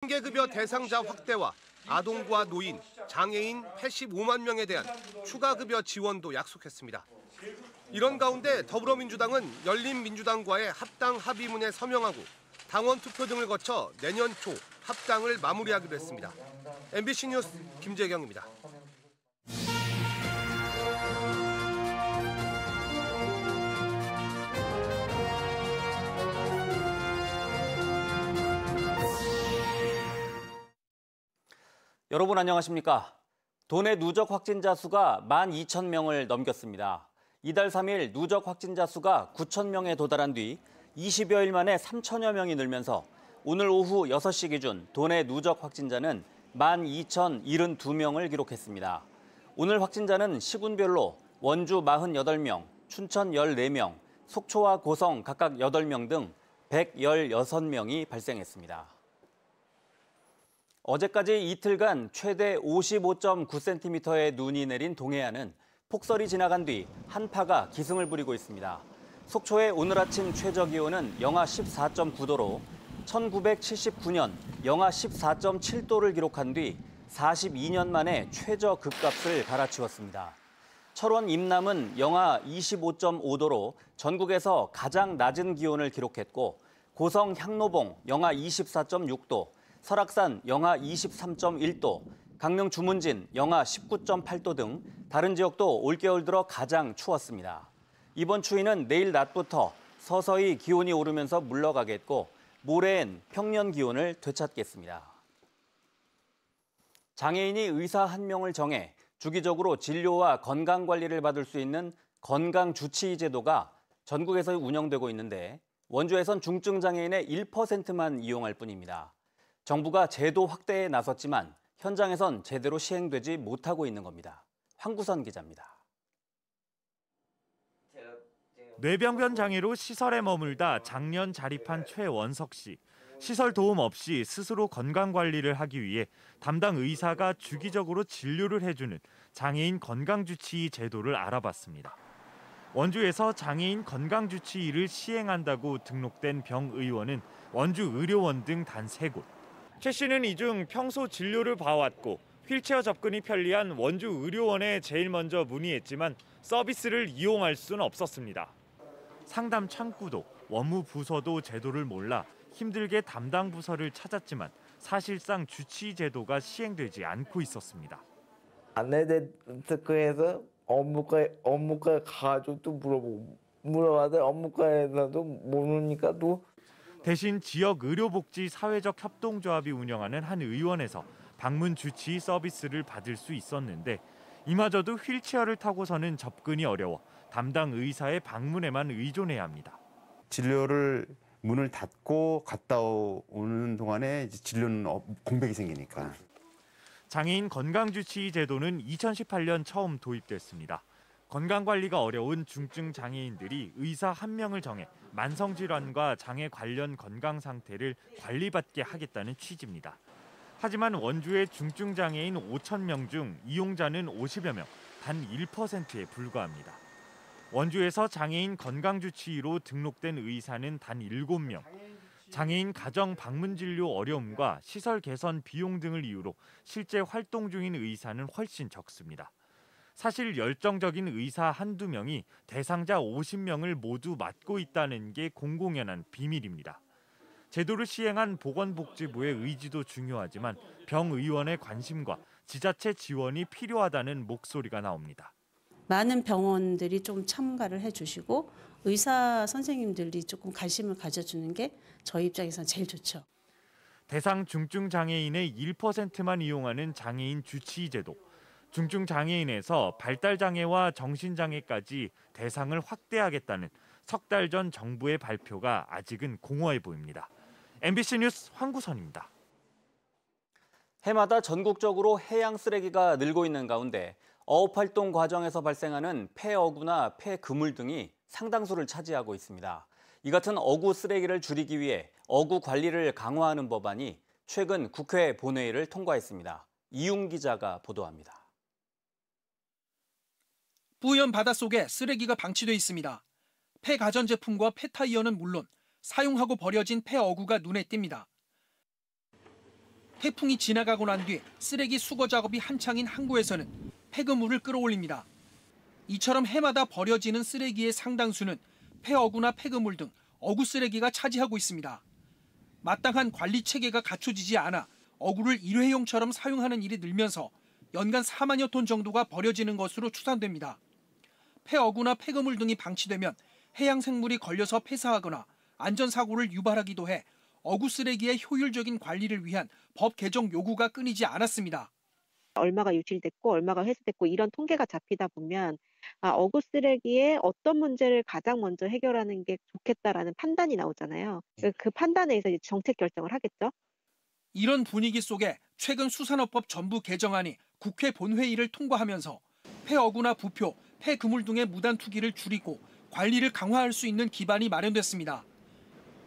생계급여 대상자 확대와 아동과 노인, 장애인 85만 명에 대한 추가 급여 지원도 약속했습니다. 이런 가운데 더불어민주당은 열린민주당과의 합당 합의문에 서명하고 당원 투표 등을 거쳐 내년 초 합당을 마무리하기로 했습니다. MBC 뉴스 김재경입니다. 여러분 안녕하십니까? 도내 누적 확진자 수가 12,000명을 넘겼습니다. 이달 3일 누적 확진자 수가 9,000명에 도달한 뒤 20여일 만에 3,000여 명이 늘면서 오늘 오후 6시 기준 도내 누적 확진자는 12,072명을 기록했습니다. 오늘 확진자는 시군별로 원주 48명, 춘천 14명, 속초와 고성 각각 8명 등 116명이 발생했습니다. 어제까지 이틀간 최대 55.9cm의 눈이 내린 동해안은 폭설이 지나간 뒤 한파가 기승을 부리고 있습니다. 속초의 오늘 아침 최저 기온은 영하 14.9도로 1979년 영하 14.7도를 기록한 뒤 42년 만에 최저 급값을 갈아치웠습니다. 철원 임남은 영하 25.5도로 전국에서 가장 낮은 기온을 기록했고 고성 향로봉 영하 24.6도, 설악산 영하 23.1도, 강릉 주문진 영하 19.8도 등 다른 지역도 올겨울 들어 가장 추웠습니다. 이번 추위는 내일 낮부터 서서히 기온이 오르면서 물러가겠고 모레엔 평년 기온을 되찾겠습니다. 장애인이 의사 1명을 정해 주기적으로 진료와 건강관리를 받을 수 있는 건강주치의 제도가 전국에서 운영되고 있는데 원주에선 중증장애인의 1%만 이용할 뿐입니다. 정부가 제도 확대에 나섰지만 현장에선 제대로 시행되지 못하고 있는 겁니다. 황구선 기자입니다. 뇌병변 장애로 시설에 머물다 작년 자립한 최원석 씨. 시설 도움 없이 스스로 건강관리를 하기 위해 담당 의사가 주기적으로 진료를 해주는 장애인 건강주치의 제도를 알아봤습니다. 원주에서 장애인 건강주치의를 시행한다고 등록된 병의원은 원주 의료원 등 단 3곳. 최 씨는 이 중 평소 진료를 봐왔고 휠체어 접근이 편리한 원주 의료원에 제일 먼저 문의했지만 서비스를 이용할 수는 없었습니다. 상담 창구도 원무 부서도 제도를 몰라 힘들게 담당 부서를 찾았지만 사실상 주치의 제도가 시행되지 않고 있었습니다. 안내데스크에서 업무과에 가가지고 또 물어봐도 업무과에서도 모르니까 또 대신 지역 의료복지 사회적 협동조합이 운영하는 한 의원에서 방문 주치의 서비스를 받을 수 있었는데 이마저도 휠체어를 타고서는 접근이 어려워 담당 의사의 방문에만 의존해야 합니다. 진료를 문을 닫고 갔다 오는 동안에 이제 진료는 공백이 생기니까. 장애인 건강주치의 제도는 2018년 처음 도입됐습니다. 건강관리가 어려운 중증 장애인들이 의사 1명을 정해 만성질환과 장애 관련 건강 상태를 관리받게 하겠다는 취지입니다. 하지만 원주의 중증 장애인 5,000명 중 이용자는 50여 명, 단 1%에 불과합니다. 원주에서 장애인 건강주치의로 등록된 의사는 단 7명. 장애인 가정 방문 진료 어려움과 시설 개선 비용 등을 이유로 실제 활동 중인 의사는 훨씬 적습니다. 사실 열정적인 의사 한두 명이 대상자 50명을 모두 맡고 있다는 게 공공연한 비밀입니다. 제도를 시행한 보건복지부의 의지도 중요하지만 병의원의 관심과 지자체 지원이 필요하다는 목소리가 나옵니다. 많은 병원들이 좀 참가를 해주시고 의사 선생님들이 조금 관심을 가져주는 게 저희 입장에서는 제일 좋죠. 대상 중증 장애인의 1%만 이용하는 장애인 주치의 제도. 중증 장애인에서 발달 장애와 정신 장애까지 대상을 확대하겠다는 석 달 전 정부의 발표가 아직은 공허해 보입니다. MBC 뉴스 황구선입니다. 해마다 전국적으로 해양 쓰레기가 늘고 있는 가운데 어업 활동 과정에서 발생하는 폐어구나 폐그물 등이 상당수를 차지하고 있습니다. 이 같은 어구 쓰레기를 줄이기 위해 어구 관리를 강화하는 법안이 최근 국회 본회의를 통과했습니다. 이용 기자가 보도합니다. 뿌연 바닷속에 쓰레기가 방치돼 있습니다. 폐가전제품과 폐타이어는 물론 사용하고 버려진 폐어구가 눈에 띕니다. 태풍이 지나가고 난 뒤 쓰레기 수거 작업이 한창인 항구에서는 폐그물을 끌어올립니다. 이처럼 해마다 버려지는 쓰레기의 상당수는 폐어구나 폐그물 등 어구 쓰레기가 차지하고 있습니다. 마땅한 관리 체계가 갖춰지지 않아 어구를 일회용처럼 사용하는 일이 늘면서 연간 4만여 톤 정도가 버려지는 것으로 추산됩니다. 폐어구나 폐그물 등이 방치되면 해양 생물이 걸려서 폐사하거나 안전사고를 유발하기도 해 어구 쓰레기의 효율적인 관리를 위한 법 개정 요구가 끊이지 않았습니다. 얼마가 유출됐고 얼마가 회수됐고 이런 통계가 잡히다 보면 어구 쓰레기의 어떤 문제를 가장 먼저 해결하는 게 좋겠다라는 판단이 나오잖아요. 그 판단에 의해서 정책 결정을 하겠죠. 이런 분위기 속에 최근 수산업법 전부 개정안이 국회 본회의를 통과하면서 폐어구나 부표, 폐그물 등의 무단 투기를 줄이고 관리를 강화할 수 있는 기반이 마련됐습니다.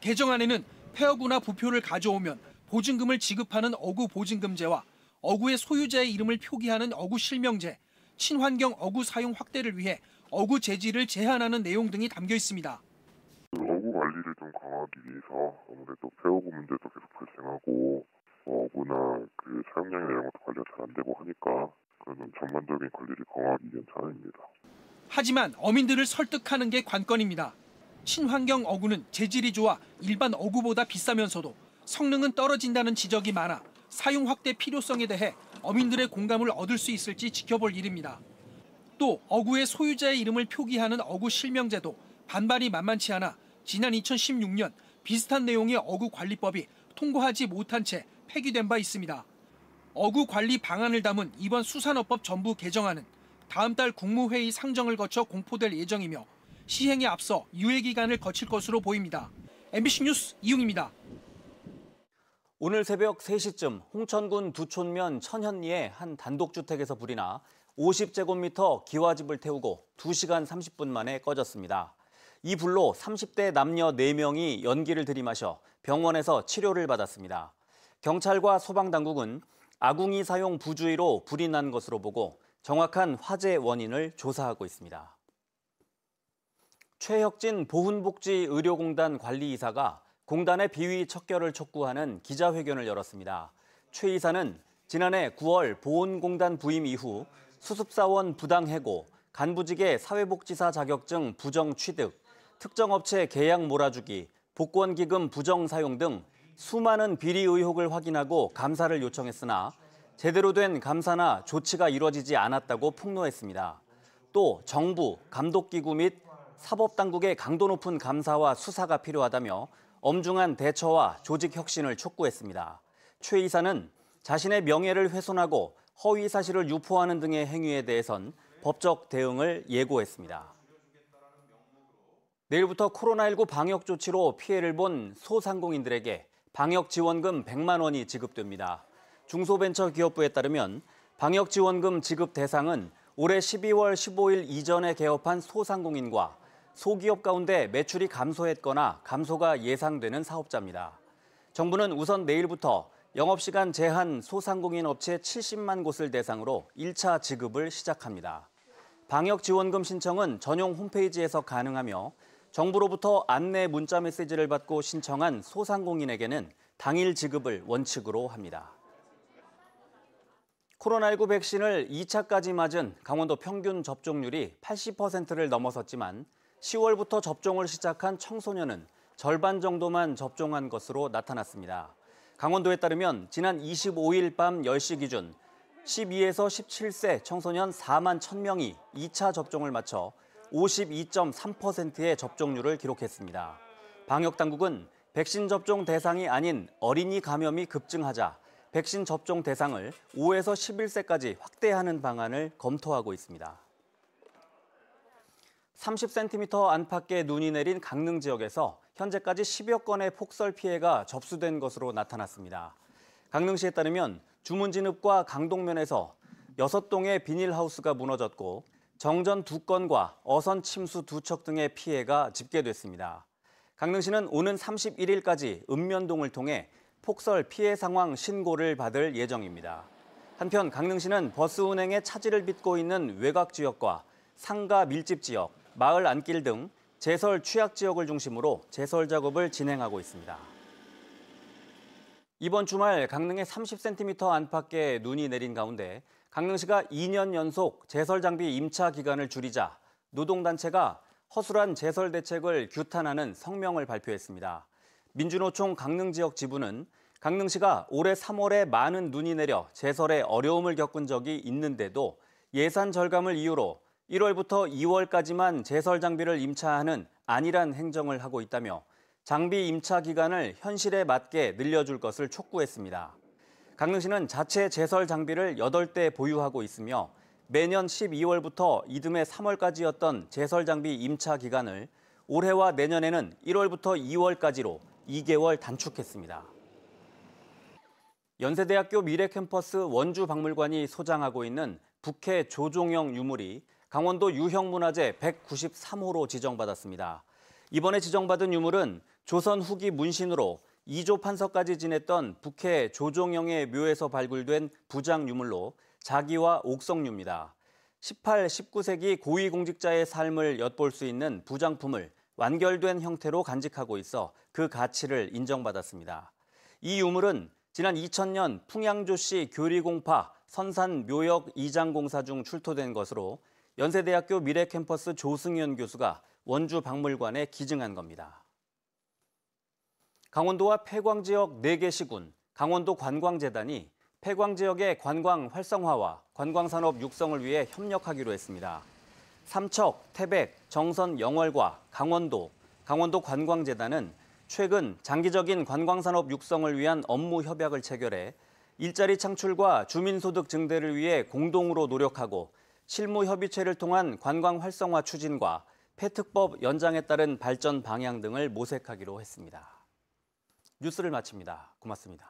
개정안에는 폐어구나 부표를 가져오면 보증금을 지급하는 어구 보증금제와 어구의 소유자의 이름을 표기하는 어구 실명제, 친환경 어구 사용 확대를 위해 어구 재질을 제한하는 내용 등이 담겨 있습니다. 어구 관리를 좀 강화하기 위해서 아무래도 폐어구 문제도 계속 발생하고 어구나 사용량이나 이런 것도 관리가 잘 안 되고 하니까 그런 전반적인 관리를 강화하기 위한 차원입니다. 하지만 어민들을 설득하는 게 관건입니다. 친환경 어구는 재질이 좋아 일반 어구보다 비싸면서도 성능은 떨어진다는 지적이 많아 사용 확대 필요성에 대해 어민들의 공감을 얻을 수 있을지 지켜볼 일입니다. 또 어구의 소유자의 이름을 표기하는 어구 실명제도 반발이 만만치 않아 지난 2016년 비슷한 내용의 어구 관리법이 통과하지 못한 채 폐기된 바 있습니다. 어구 관리 방안을 담은 이번 수산업법 전부 개정안은 다음 달 국무회의 상정을 거쳐 공포될 예정이며 시행에 앞서 유예 기간을 거칠 것으로 보입니다. MBC 뉴스 이웅입니다. 오늘 새벽 3시쯤 홍천군 두촌면 천현리의 한 단독주택에서 불이 나 50제곱미터 기와집을 태우고 2시간 30분 만에 꺼졌습니다. 이 불로 30대 남녀 4명이 연기를 들이마셔 병원에서 치료를 받았습니다. 경찰과 소방당국은 아궁이 사용 부주의로 불이 난 것으로 보고 정확한 화재 원인을 조사하고 있습니다. 최혁진 보훈복지의료공단 관리이사가 공단의 비위 척결을 촉구하는 기자회견을 열었습니다. 최 이사는 지난해 9월 보훈공단 부임 이후 수습사원 부당해고, 간부직의 사회복지사 자격증 부정 취득, 특정 업체 계약 몰아주기, 복권기금 부정 사용 등 수많은 비리 의혹을 확인하고 감사를 요청했으나 제대로 된 감사나 조치가 이루어지지 않았다고 폭로했습니다. 또 정부, 감독기구 및 사법당국의 강도 높은 감사와 수사가 필요하다며 엄중한 대처와 조직 혁신을 촉구했습니다. 최 이사는 자신의 명예를 훼손하고 허위 사실을 유포하는 등의 행위에 대해선 법적 대응을 예고했습니다. 내일부터 코로나19 방역 조치로 피해를 본 소상공인들에게 방역지원금 100만 원이 지급됩니다. 중소벤처기업부에 따르면 방역지원금 지급 대상은 올해 12월 15일 이전에 개업한 소상공인과 소기업 가운데 매출이 감소했거나 감소가 예상되는 사업자입니다. 정부는 우선 내일부터 영업시간 제한 소상공인 업체 70만 곳을 대상으로 1차 지급을 시작합니다. 방역지원금 신청은 전용 홈페이지에서 가능하며 정부로부터 안내 문자 메시지를 받고 신청한 소상공인에게는 당일 지급을 원칙으로 합니다. 코로나19 백신을 2차까지 맞은 강원도 평균 접종률이 80%를 넘어섰지만 10월부터 접종을 시작한 청소년은 절반 정도만 접종한 것으로 나타났습니다. 강원도에 따르면 지난 25일 밤 10시 기준 12에서 17세 청소년 4만 1,000명이 2차 접종을 마쳐 52.3%의 접종률을 기록했습니다. 방역당국은 백신 접종 대상이 아닌 어린이 감염이 급증하자 백신 접종 대상을 5에서 11세까지 확대하는 방안을 검토하고 있습니다. 30cm 안팎의 눈이 내린 강릉 지역에서 현재까지 10여 건의 폭설 피해가 접수된 것으로 나타났습니다. 강릉시에 따르면 주문진읍과 강동면에서 6동의 비닐하우스가 무너졌고 정전 2건과 어선 침수 2척 등의 피해가 집계됐습니다. 강릉시는 오는 31일까지 읍면동을 통해 폭설 피해 상황 신고를 받을 예정입니다. 한편 강릉시는 버스 운행에 차질을 빚고 있는 외곽 지역과 상가 밀집 지역, 마을 안길 등 제설 취약 지역을 중심으로 제설 작업을 진행하고 있습니다. 이번 주말 강릉에 30cm 안팎의 눈이 내린 가운데 강릉시가 2년 연속 제설 장비 임차 기간을 줄이자 노동단체가 허술한 제설 대책을 규탄하는 성명을 발표했습니다. 민주노총 강릉지역 지부는 강릉시가 올해 3월에 많은 눈이 내려 제설에 어려움을 겪은 적이 있는데도 예산 절감을 이유로 1월부터 2월까지만 제설 장비를 임차하는 안일한 행정을 하고 있다며 장비 임차 기간을 현실에 맞게 늘려줄 것을 촉구했습니다. 강릉시는 자체 제설 장비를 8대 보유하고 있으며 매년 12월부터 이듬해 3월까지였던 제설 장비 임차 기간을 올해와 내년에는 1월부터 2월까지로 2개월 단축했습니다. 연세대학교 미래캠퍼스 원주박물관이 소장하고 있는 북해 조종영 유물이 강원도 유형문화재 193호로 지정받았습니다. 이번에 지정받은 유물은 조선 후기 문신으로 2조 판서까지 지냈던 북해 조종영의 묘에서 발굴된 부장 유물로 자기와 옥성류입니다. 18, 19세기 고위공직자의 삶을 엿볼 수 있는 부장품을 완결된 형태로 간직하고 있어 그 가치를 인정받았습니다. 이 유물은 지난 2000년 풍양조씨 교리공파 선산묘역 이장공사 중 출토된 것으로 연세대학교 미래캠퍼스 조승현 교수가 원주박물관에 기증한 겁니다. 강원도와 폐광 지역 4개 시군, 강원도 관광재단이 폐광 지역의 관광 활성화와 관광산업 육성을 위해 협력하기로 했습니다. 삼척, 태백, 정선, 영월과 강원도 관광재단은 최근 장기적인 관광산업 육성을 위한 업무 협약을 체결해 일자리 창출과 주민소득 증대를 위해 공동으로 노력하고 실무 협의체를 통한 관광 활성화 추진과 폐특법 연장에 따른 발전 방향 등을 모색하기로 했습니다. 뉴스를 마칩니다. 고맙습니다.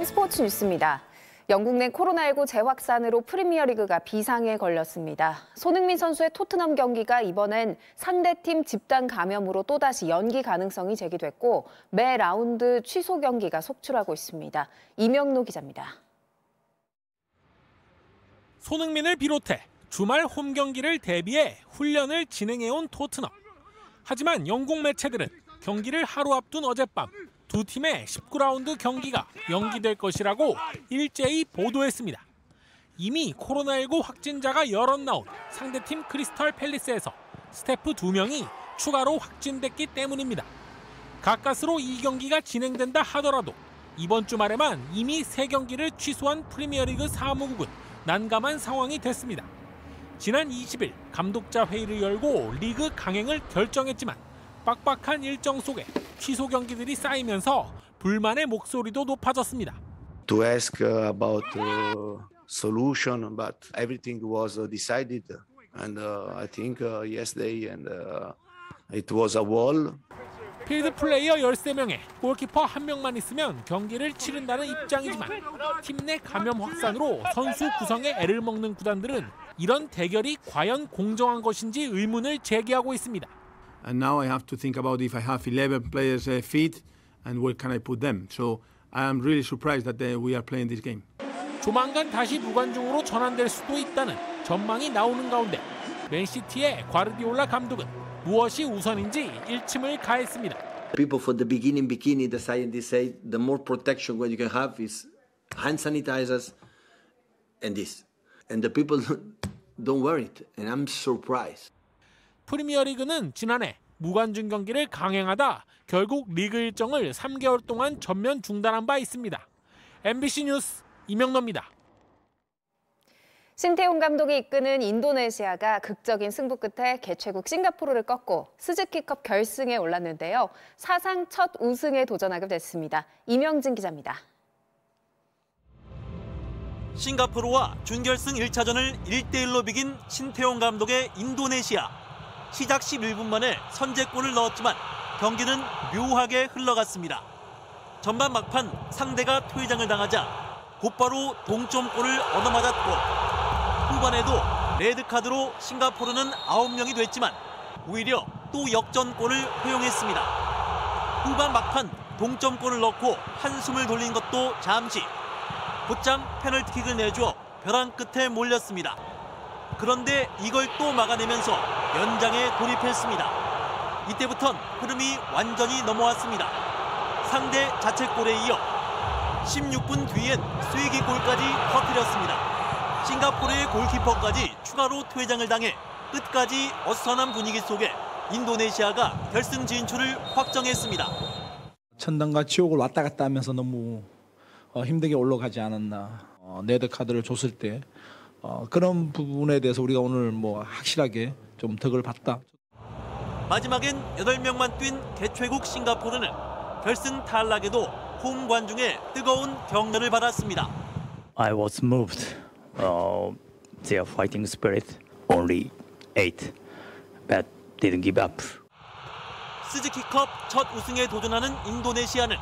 스포츠 뉴스입니다. 영국 내 코로나19 재확산으로 프리미어리그가 비상에 걸렸습니다. 손흥민 선수의 토트넘 경기가 이번엔 상대팀 집단 감염으로 또다시 연기 가능성이 제기됐고 매 라운드 취소 경기가 속출하고 있습니다. 이명노 기자입니다. 손흥민을 비롯해 주말 홈 경기를 대비해 훈련을 진행해온 토트넘. 하지만 영국 매체들은 경기를 하루 앞둔 어젯밤 두 팀의 19라운드 경기가 연기될 것이라고 일제히 보도했습니다. 이미 코로나19 확진자가 여럿 나온 상대팀 크리스털 팰리스에서 스태프 2명이 추가로 확진됐기 때문입니다. 가까스로 이 경기가 진행된다 하더라도 이번 주말에만 이미 3경기를 취소한 프리미어리그 사무국은 난감한 상황이 됐습니다. 지난 20일 감독자 회의를 열고 리그 강행을 결정했지만 빡빡한 일정 속에 취소 경기들이 쌓이면서 불만의 목소리도 높아졌습니다. To ask about solution, but everything was decided, and I think yesterday and it was a wall. 필드 플레이어 13명에 골키퍼 1명만 있으면 경기를 치른다는 입장이지만 팀 내 감염 확산으로 선수 구성에 애를 먹는 구단들은 이런 대결이 과연 공정한 것인지 의문을 제기하고 있습니다. And now I have to think about if I have 11 players fit and where can I put them. So I am really surprised that we are playing this game. 조만간 다시 무관중으로 전환될 수도 있다는 전망이 나오는 가운데 맨시티의 과르디올라 감독은 무엇이 우선인지 일침을 가했습니다. People for the beginning, the scientists say the more protection what you can have is hand sanitizers and this. And the people don't wear it. And I'm surprised. 프리미어리그는 지난해 무관중 경기를 강행하다 결국 리그 일정을 3개월 동안 전면 중단한 바 있습니다. MBC 뉴스 이명노입니다. 신태용 감독이 이끄는 인도네시아가 극적인 승부 끝에 개최국 싱가포르를 꺾고 스즈키컵 결승에 올랐는데요. 사상 첫 우승에 도전하게 됐습니다. 이명진 기자입니다. 싱가포르와 준결승 1차전을 1대1로 비긴 신태용 감독의 인도네시아. 시작 11분 만에 선제골을 넣었지만 경기는 묘하게 흘러갔습니다. 전반 막판 상대가 퇴장을 당하자 곧바로 동점골을 얻어맞았고 후반에도 레드카드로 싱가포르는 9명이 됐지만 오히려 또 역전골을 허용했습니다. 후반 막판 동점골을 넣고 한숨을 돌린 것도 잠시. 곧장 페널티킥을 내줘 벼랑 끝에 몰렸습니다. 그런데 이걸 또 막아내면서 연장에 돌입했습니다. 이때부턴 흐름이 완전히 넘어왔습니다. 상대 자책골에 이어 16분 뒤엔 쐐기골까지 터뜨렸습니다. 싱가포르의 골키퍼까지 추가로 퇴장을 당해 끝까지 어수선한 분위기 속에 인도네시아가 결승 진출을 확정했습니다. 천당과 지옥을 왔다 갔다 하면서 너무 힘들게 올라가지 않았나. 레드카드를 줬을 때 그런 부분에 대해서 우리가 오늘 확실하게 좀 덕을 봤다. 마지막엔 8명만 뛴 개최국 싱가포르는 결승 탈락에도 홈 관중의 뜨거운 격려를 받았습니다. I was moved. Their fighting spirit only 8, but didn't give up. 스즈키컵 첫 우승에 도전하는 인도네시아는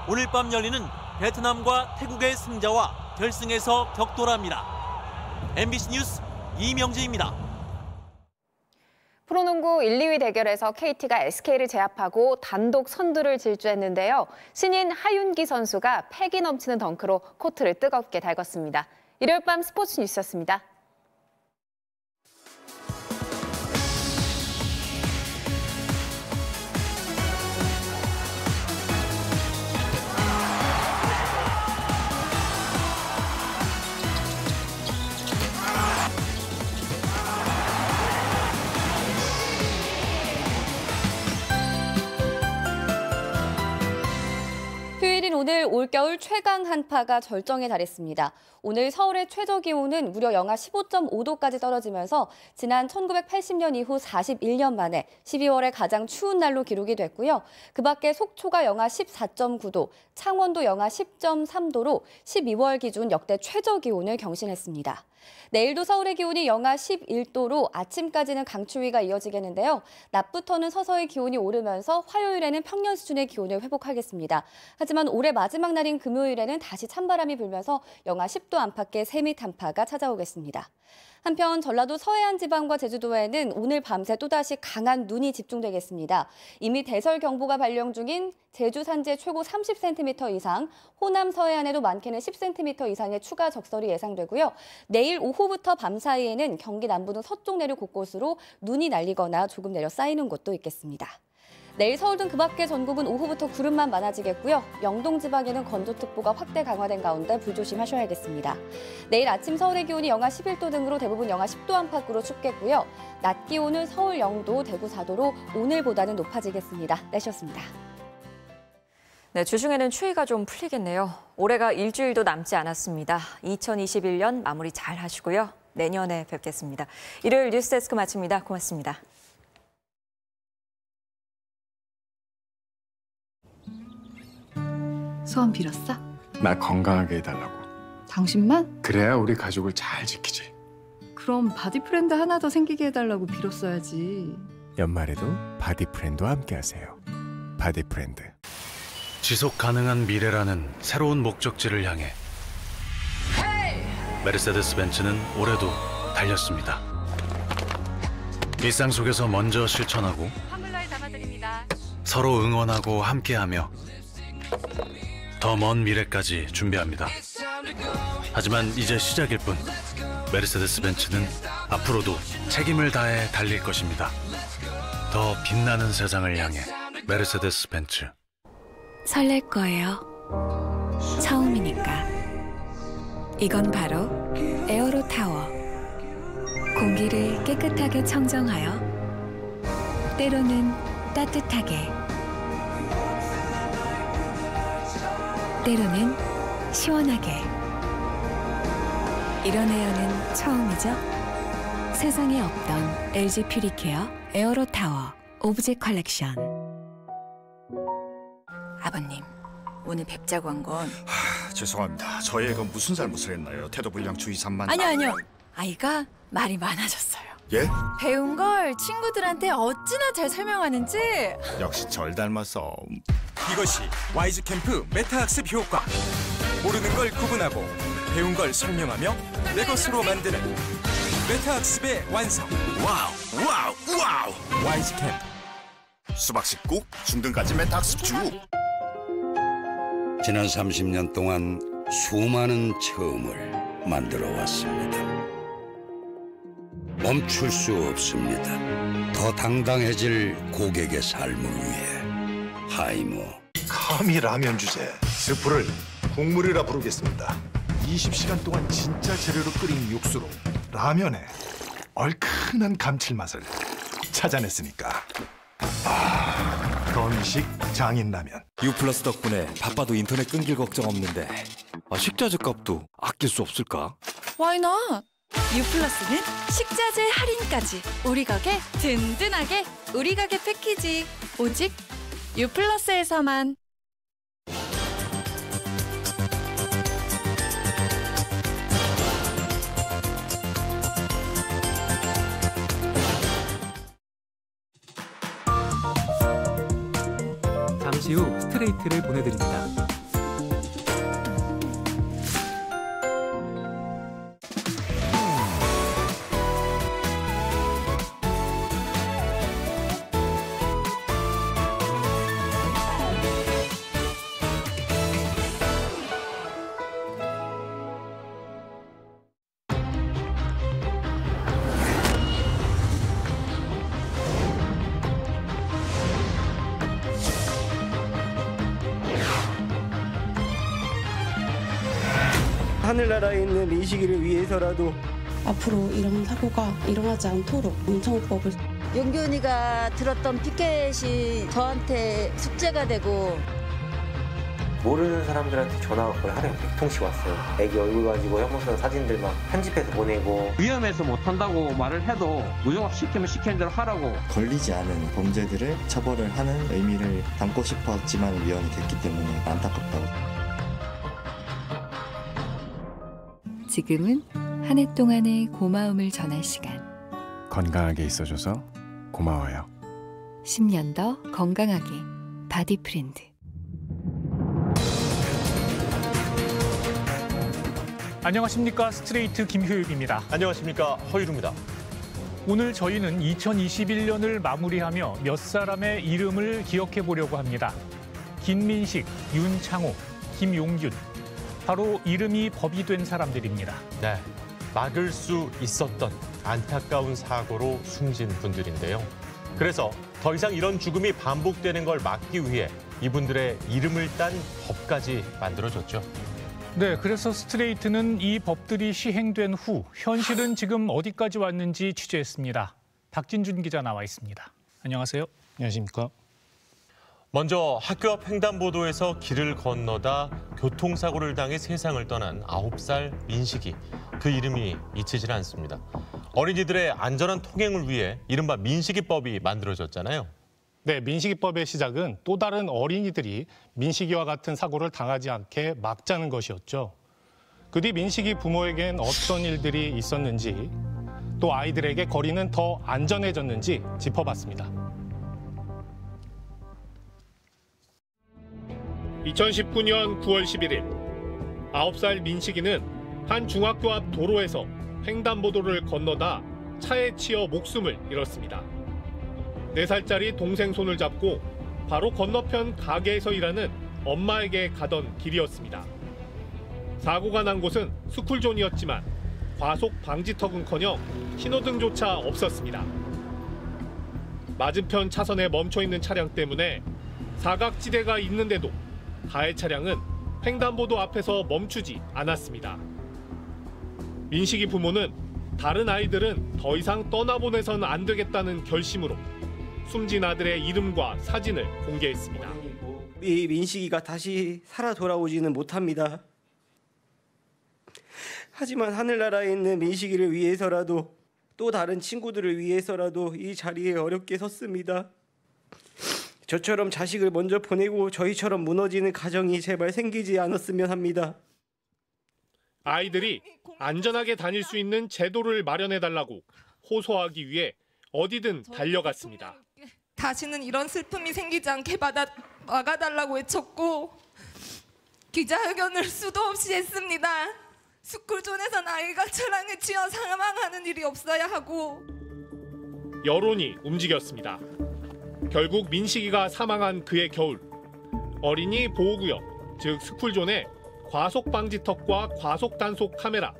오늘 밤 열리는 베트남과 태국의 승자와 결승에서 격돌합니다. MBC 뉴스 이명재입니다. 프로농구 1, 2위 대결에서 KT가 SK를 제압하고 단독 선두를 질주했는데요. 신인 하윤기 선수가 패기 넘치는 덩크로 코트를 뜨겁게 달궜습니다. 일요일 밤 스포츠 뉴스였습니다. 오늘 올겨울 최강 한파가 절정에 달했습니다. 오늘 서울의 최저 기온은 무려 영하 15.5도까지 떨어지면서 지난 1980년 이후 41년 만에 12월에 가장 추운 날로 기록이 됐고요. 그 밖에 속초가 영하 14.9도, 창원도 영하 10.3도로 12월 기준 역대 최저 기온을 경신했습니다. 내일도 서울의 기온이 영하 11도로 아침까지는 강추위가 이어지겠는데요. 낮부터는 서서히 기온이 오르면서 화요일에는 평년 수준의 기온을 회복하겠습니다. 하지만 올해 마지막 날인 금요일에는 다시 찬바람이 불면서 영하 10도 안팎의 세밑 한파가 찾아오겠습니다. 한편 전라도 서해안 지방과 제주도에는 오늘 밤새 또다시 강한 눈이 집중되겠습니다. 이미 대설경보가 발령 중인 제주 산지 최고 30cm 이상, 호남 서해안에도 많게는 10cm 이상의 추가 적설이 예상되고요. 내일 오후부터 밤 사이에는 경기 남부 등 서쪽 내륙 곳곳으로 눈이 날리거나 조금 내려 쌓이는 곳도 있겠습니다. 내일 서울 등 그 밖의 전국은 오후부터 구름만 많아지겠고요. 영동 지방에는 건조특보가 확대 강화된 가운데 불조심하셔야겠습니다. 내일 아침 서울의 기온이 영하 11도 등으로 대부분 영하 10도 안팎으로 춥겠고요. 낮 기온은 서울 0도, 대구 4도로 오늘보다는 높아지겠습니다. 날씨였습니다. 네, 주중에는 추위가 좀 풀리겠네요. 올해가 일주일도 남지 않았습니다. 2021년 마무리 잘 하시고요. 내년에 뵙겠습니다. 일요일 뉴스데스크 마칩니다. 고맙습니다. 소원 빌었어? 나 건강하게 해달라고. 당신만? 그래야 우리 가족을 잘 지키지. 그럼 바디프렌드 하나 더 생기게 해달라고 빌었어야지. 연말에도 바디프렌드와 함께하세요. 바디프렌드. 지속 가능한 미래라는 새로운 목적지를 향해 메르세데스 벤츠는 올해도 달렸습니다. 일상 속에서 먼저 실천하고 서로 응원하고 함께하며 더 먼 미래까지 준비합니다. 하지만 이제 시작일 뿐. 메르세데스 벤츠는 앞으로도 책임을 다해 달릴 것입니다. 더 빛나는 세상을 향해 메르세데스 벤츠. 설렐 거예요. 처음이니까. 이건 바로 에어로 타워. 공기를 깨끗하게 청정하여 때로는 따뜻하게, 때로는 시원하게. 이런 에어는 처음이죠. 세상에 없던 LG 퓨리케어 에어로 타워 오브젝 컬렉션. 아버님, 오늘 뵙자고 한 건 죄송합니다. 저희 애가 무슨 잘못을 했나요? 태도 불량 주의 산만. 아니요. 아이가 말이 많아졌어요. 예? 배운 걸 친구들한테 어찌나 잘 설명하는지. 역시 절 닮아서. 이것이 와이즈 캠프 메타학습 효과. 모르는 걸 구분하고 배운 걸 설명하며 내 것으로 만드는 메타학습의 완성. 와우. 와이즈 캠프. 수박 19, 중등까지 메타학습 주. 지난 30년 동안 수많은 처음을 만들어 왔습니다. 멈출 수 없습니다. 더 당당해질 고객의 삶을 위해 하이모. 감히 라면 주제. 스프를 국물이라 부르겠습니다. 20시간 동안 진짜 재료로 끓인 육수로 라면에 얼큰한 감칠맛을 찾아냈으니까. 건식 장인라면. U+ 덕분에 바빠도 인터넷 끊길 걱정 없는데 식자재 값도 아낄 수 없을까? Why not? U+는 식자재 할인까지 우리 가게 든든하게 우리 가게 패키지 오직 U+에서만. 잠시 후 스트레이트를 보내드립니다. 하늘나라에 있는 민식이를 위해서라도 앞으로 이런 사고가 일어나지 않도록 문청법을. 용균이가 들었던 피켓이 저한테 숙제가 되고. 모르는 사람들한테 전화가 거의 하루에 100통씩 왔어요. 애기 얼굴 가지고 형무소 사진들 막 편집해서 보내고. 위험해서 못한다고 말을 해도 무조건 시키면 시키는 대로 하라고. 걸리지 않은 범죄들을 처벌을 하는 의미를 담고 싶었지만 위헌이 됐기 때문에 안타깝다고. 지금은 한 해 동안의 고마움을 전할 시간. 건강하게 있어줘서 고마워요. 10년 더 건강하게 바디프렌드. 안녕하십니까. 스트레이트 김효육입니다. 안녕하십니까. 허유루입니다. 오늘 저희는 2021년을 마무리하며 몇 사람의 이름을 기억해 보려고 합니다. 김민식, 윤창호, 김용균. 바로 이름이 법이 된 사람들입니다. 네, 막을 수 있었던 안타까운 사고로 숨진 분들인데요. 그래서 더 이상 이런 죽음이 반복되는 걸 막기 위해 이분들의 이름을 딴 법까지 만들어졌죠. 네, 그래서 스트레이트는 이 법들이 시행된 후 현실은 지금 어디까지 왔는지 취재했습니다. 박진준 기자 나와 있습니다. 안녕하세요. 안녕하십니까. 먼저 학교 앞 횡단보도에서 길을 건너다 교통사고를 당해 세상을 떠난 9살 민식이. 그 이름이 잊히질 않습니다. 어린이들의 안전한 통행을 위해 이른바 민식이법이 만들어졌잖아요. 네, 민식이법의 시작은 또 다른 어린이들이 민식이와 같은 사고를 당하지 않게 막자는 것이었죠. 그 뒤 민식이 부모에겐 어떤 일들이 있었는지, 또 아이들에게 거리는 더 안전해졌는지 짚어봤습니다. 2019년 9월 11일 9살 민식이는 한 중학교 앞 도로에서 횡단보도를 건너다 차에 치여 목숨을 잃었습니다. 4살짜리 동생 손을 잡고 바로 건너편 가게에서 일하는 엄마에게 가던 길이었습니다. 사고가 난 곳은 스쿨존이었지만 과속 방지턱은커녕 신호등조차 없었습니다. 맞은편 차선에 멈춰있는 차량 때문에 사각지대가 있는데도 가해 차량은 횡단보도 앞에서 멈추지 않았습니다. 민식이 부모는 다른 아이들은 더 이상 떠나보내선 안 되겠다는 결심으로 숨진 아들의 이름과 사진을 공개했습니다. 이 민식이가 다시 살아 돌아오지는 못합니다. 하지만 하늘나라에 있는 민식이를 위해서라도 또 다른 친구들을 위해서라도 이 자리에 어렵게 섰습니다. 저처럼 자식을 먼저 보내고 저희처럼 무너지는 가정이 제발 생기지 않았으면 합니다. 아이들이 안전하게 다닐 수 있는 제도를 마련해달라고 호소하기 위해 어디든 달려갔습니다. 다시는 이런 슬픔이 생기지 않게 막아달라고 외쳤고 기자회견을 수도 없이 했습니다. 스쿨존에선 아이가 차량에 치여 사망하는 일이 없어야 하고. 여론이 움직였습니다. 결국 민식이가 사망한 그해 겨울, 어린이 보호구역, 즉 스쿨존에 과속방지턱과 과속단속 카메라,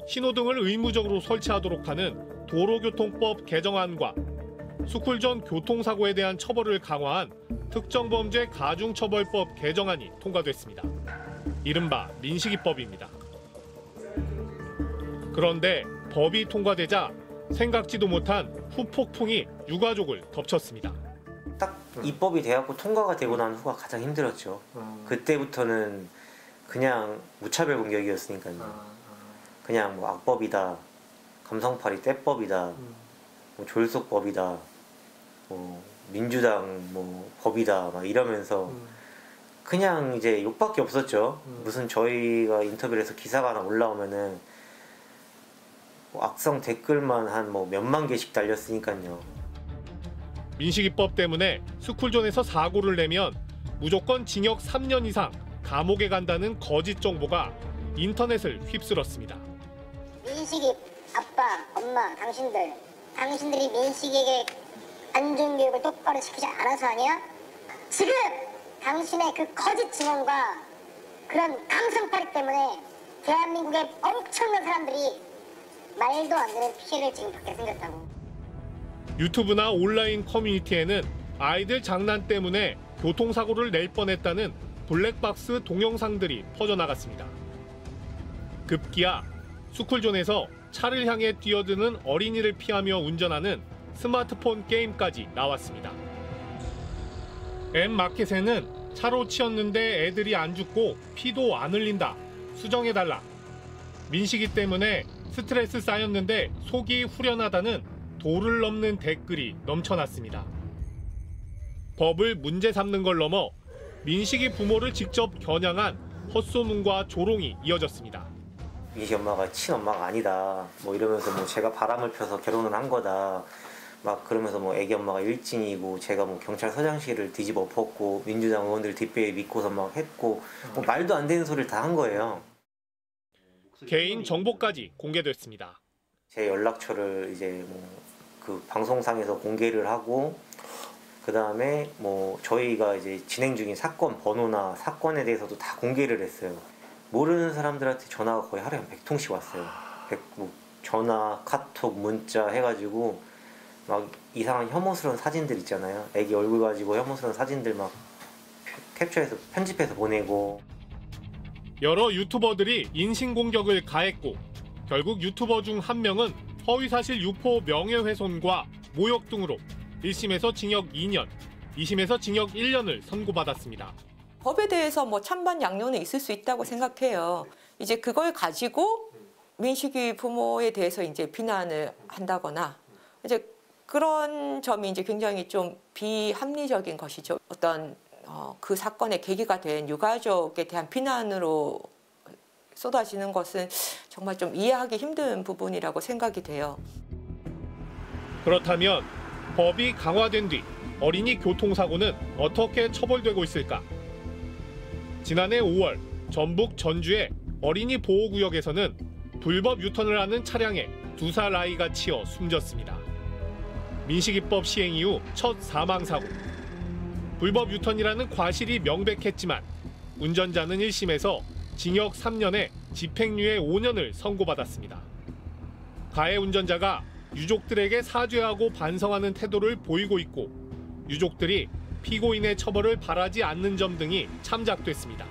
신호등을 의무적으로 설치하도록 하는 도로교통법 개정안과 스쿨존 교통사고에 대한 처벌을 강화한 특정범죄 가중처벌법 개정안이 통과됐습니다. 이른바 민식이법입니다. 그런데 법이 통과되자 생각지도 못한 후폭풍이 유가족을 덮쳤습니다. 딱 입법이 돼갖고 통과가 되고 난 후가 가장 힘들었죠. 그때부터는 그냥 무차별 공격이었으니까요. 그냥 뭐 악법이다, 감성팔이 떼법이다, 뭐 졸속법이다, 뭐 민주당 뭐 법이다 막 이러면서 그냥 이제 욕밖에 없었죠. 무슨 저희가 인터뷰를 해서 기사가 하나 올라오면은 뭐 악성 댓글만 한 뭐 몇만 개씩 달렸으니까요. 민식이법 때문에 스쿨존에서 사고를 내면 무조건 징역 3년 이상 감옥에 간다는 거짓 정보가 인터넷을 휩쓸었습니다. 민식이 아빠, 엄마, 당신들이 민식에게 안전교육을 똑바로 시키지 않아서 아니야? 지금 당신의 그 거짓 증언과 그런 감성팔이 때문에 대한민국의 엄청난 사람들이 말도 안 되는 피해를 지금 받게 생겼다고. 유튜브나 온라인 커뮤니티에는 아이들 장난 때문에 교통사고를 낼 뻔했다는 블랙박스 동영상들이 퍼져나갔습니다. 급기야 스쿨존에서 차를 향해 뛰어드는 어린이를 피하며 운전하는 스마트폰 게임까지 나왔습니다. M마켓에는 차로 치였는데 애들이 안 죽고 피도 안 흘린다. 수정해달라. 민식이 때문에 스트레스 쌓였는데 속이 후련하다는 도를 넘는 댓글이 넘쳐났습니다. 법을 문제 삼는 걸 넘어 민식이 부모를 직접 겨냥한 헛소문과 조롱이 이어졌습니다. 민식이 엄마가 친엄마가 아니다. 뭐 이러면서 뭐 제가 바람을 펴서 결혼을 한 거다. 막 그러면서 뭐 애기 엄마가 일진이고 제가 뭐 경찰서장실을 뒤집어 엎었고 민주당 의원들 뒷배에 믿고서 막 했고 뭐 말도 안 되는 소리를 다 한 거예요. 개인 정보까지 공개됐습니다. 제 연락처를 이제 뭐 그 방송상에서 공개를 하고 그 다음에 뭐 저희가 이제 진행 중인 사건 번호나 사건에 대해서도 다 공개를 했어요. 모르는 사람들한테 전화가 거의 하루에 한 100통씩 왔어요. 뭐 전화, 카톡, 문자 해가지고 막 이상한 혐오스러운 사진들 있잖아요. 애기 얼굴 가지고 혐오스러운 사진들 막 캡처해서 편집해서 보내고. 여러 유튜버들이 인신공격을 가했고 결국 유튜버 중 한 명은 허위사실 유포 명예훼손과 모욕 등으로 1심에서 징역 2년, 2심에서 징역 1년을 선고받았습니다. 법에 대해서 뭐 찬반 양론은 있을 수 있다고 생각해요. 이제 그걸 가지고 민식이 부모에 대해서 이제 비난을 한다거나 이제 그런 점이 이제 굉장히 좀 비합리적인 것이죠. 어떤 그 사건의 계기가 된 유가족에 대한 비난으로 쏟아지는 것은 정말 좀 이해하기 힘든 부분이라고 생각이 돼요. 그렇다면 법이 강화된 뒤 어린이 교통사고는 어떻게 처벌되고 있을까? 지난해 5월 전북 전주의 어린이 보호구역에서는 불법 유턴을 하는 차량에 2살 아이가 치여 숨졌습니다. 민식이법 시행 이후 첫 사망사고. 불법 유턴이라는 과실이 명백했지만 운전자는 1심에서 징역 3년에 집행유예 5년을 선고받았습니다. 가해 운전자가 유족들에게 사죄하고 반성하는 태도를 보이고 있고 유족들이 피고인의 처벌을 바라지 않는 점 등이 참작됐습니다.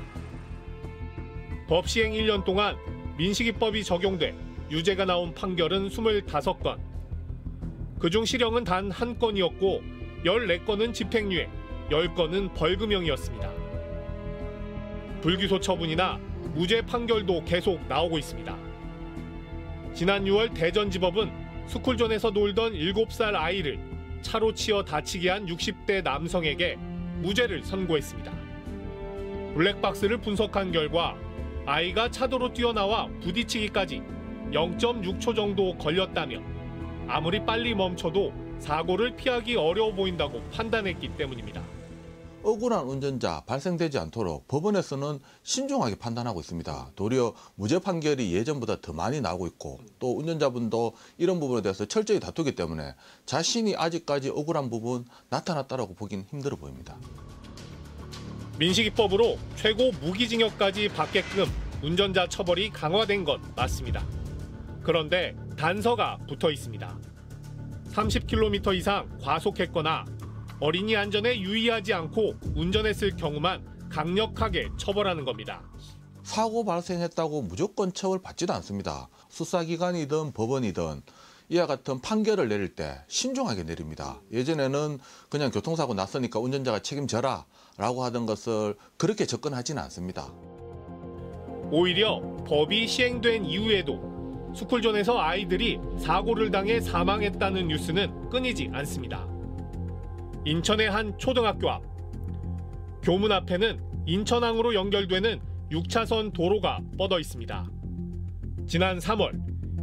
법 시행 1년 동안 민식이법이 적용돼 유죄가 나온 판결은 25건. 그중 실형은 단 1건이었고 14건은 집행유예, 10건은 벌금형이었습니다. 불기소 처분이나 무죄 판결도 계속 나오고 있습니다. 지난 6월 대전지법은 스쿨존에서 놀던 7살 아이를 차로 치어 다치게 한 60대 남성에게 무죄를 선고했습니다. 블랙박스를 분석한 결과 아이가 차도로 뛰어나와 부딪히기까지 0.6초 정도 걸렸다며 아무리 빨리 멈춰도 사고를 피하기 어려워 보인다고 판단했기 때문입니다. 억울한 운전자 발생되지 않도록 법원에서는 신중하게 판단하고 있습니다. 도리어 무죄 판결이 예전보다 더 많이 나오고 있고 또 운전자분도 이런 부분에 대해서 철저히 다투기 때문에 자신이 아직까지 억울한 부분 나타났다고 보긴 힘들어 보입니다. 민식이법으로 최고 무기징역까지 받게끔 운전자 처벌이 강화된 건 맞습니다. 그런데 단서가 붙어 있습니다. 30km 이상 과속했거나 어린이 안전에 유의하지 않고 운전했을 경우만 강력하게 처벌하는 겁니다. 사고 발생했다고 무조건 처벌받지도 않습니다. 수사기관이든 법원이든 이와 같은 판결을 내릴 때 신중하게 내립니다. 예전에는 그냥 교통사고 났으니까 운전자가 책임져라 라고 하던 것을 그렇게 접근하지는 않습니다. 오히려 법이 시행된 이후에도 스쿨존에서 아이들이 사고를 당해 사망했다는 뉴스는 끊이지 않습니다. 인천의 한 초등학교 앞. 교문 앞에는 인천항으로 연결되는 6차선 도로가 뻗어 있습니다. 지난 3월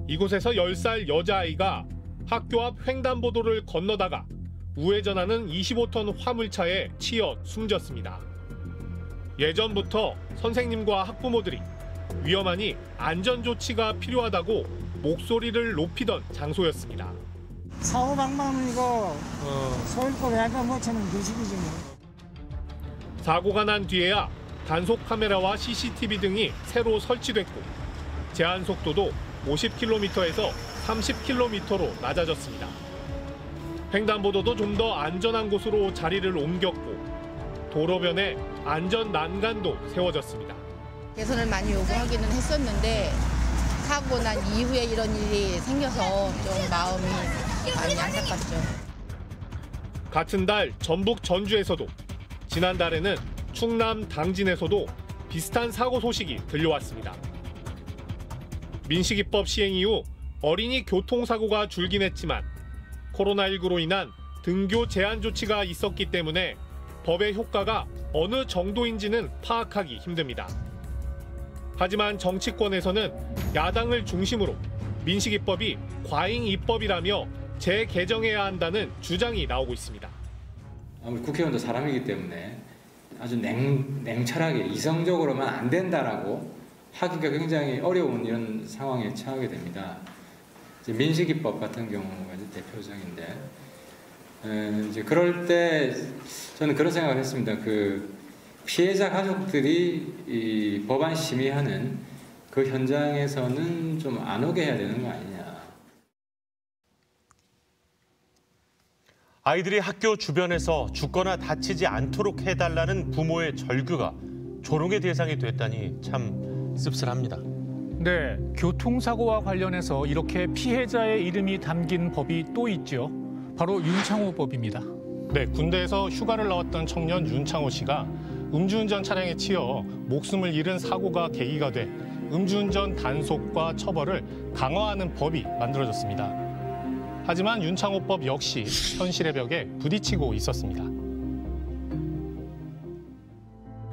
이곳에서 10살 여자아이가 학교 앞 횡단보도를 건너다가 우회전하는 25톤 화물차에 치여 숨졌습니다. 예전부터 선생님과 학부모들이 위험하니 안전조치가 필요하다고 목소리를 높이던 장소였습니다. 사고 방법은 이거 서울법 약간 못하는 규칙이지 뭐. 사고가 난 뒤에야 단속 카메라와 CCTV 등이 새로 설치됐고 제한 속도도 50km에서 30km로 낮아졌습니다. 횡단보도도 좀 더 안전한 곳으로 자리를 옮겼고 도로변에 안전 난간도 세워졌습니다. 개선을 많이 요구하기는 했었는데 사고 난 이후에 이런 일이 생겨서 좀 마음이 많이 안타깝죠. 같은 달 전북 전주에서도 지난달에는 충남 당진에서도 비슷한 사고 소식이 들려왔습니다. 민식이법 시행 이후 어린이 교통사고가 줄긴 했지만 코로나19로 인한 등교 제한 조치가 있었기 때문에 법의 효과가 어느 정도인지는 파악하기 힘듭니다. 하지만 정치권에서는 야당을 중심으로 민식이법이 과잉 입법이라며 재개정해야 한다는 주장이 나오고 있습니다. 아무리 국회의원도 사람이기 때문에 아주 냉철하게 이성적으로만 안 된다라고 하기가 굉장히 어려운 이런 상황에 처하게 됩니다. 이제 민식이법 같은 경우가 이제 대표적인데 이제 그럴 때 저는 그런 생각을 했습니다. 그 피해자 가족들이 이 법안 심의하는 그 현장에서는 좀 안 오게 해야 되는 거 아니냐. 아이들이 학교 주변에서 죽거나 다치지 않도록 해달라는 부모의 절규가 조롱의 대상이 됐다니 참 씁쓸합니다. 네, 교통사고와 관련해서 이렇게 피해자의 이름이 담긴 법이 또 있죠. 바로 윤창호법입니다. 네, 군대에서 휴가를 나왔던 청년 윤창호 씨가 음주운전 차량에 치여 목숨을 잃은 사고가 계기가 돼 음주운전 단속과 처벌을 강화하는 법이 만들어졌습니다. 하지만 윤창호법 역시 현실의 벽에 부딪히고 있었습니다.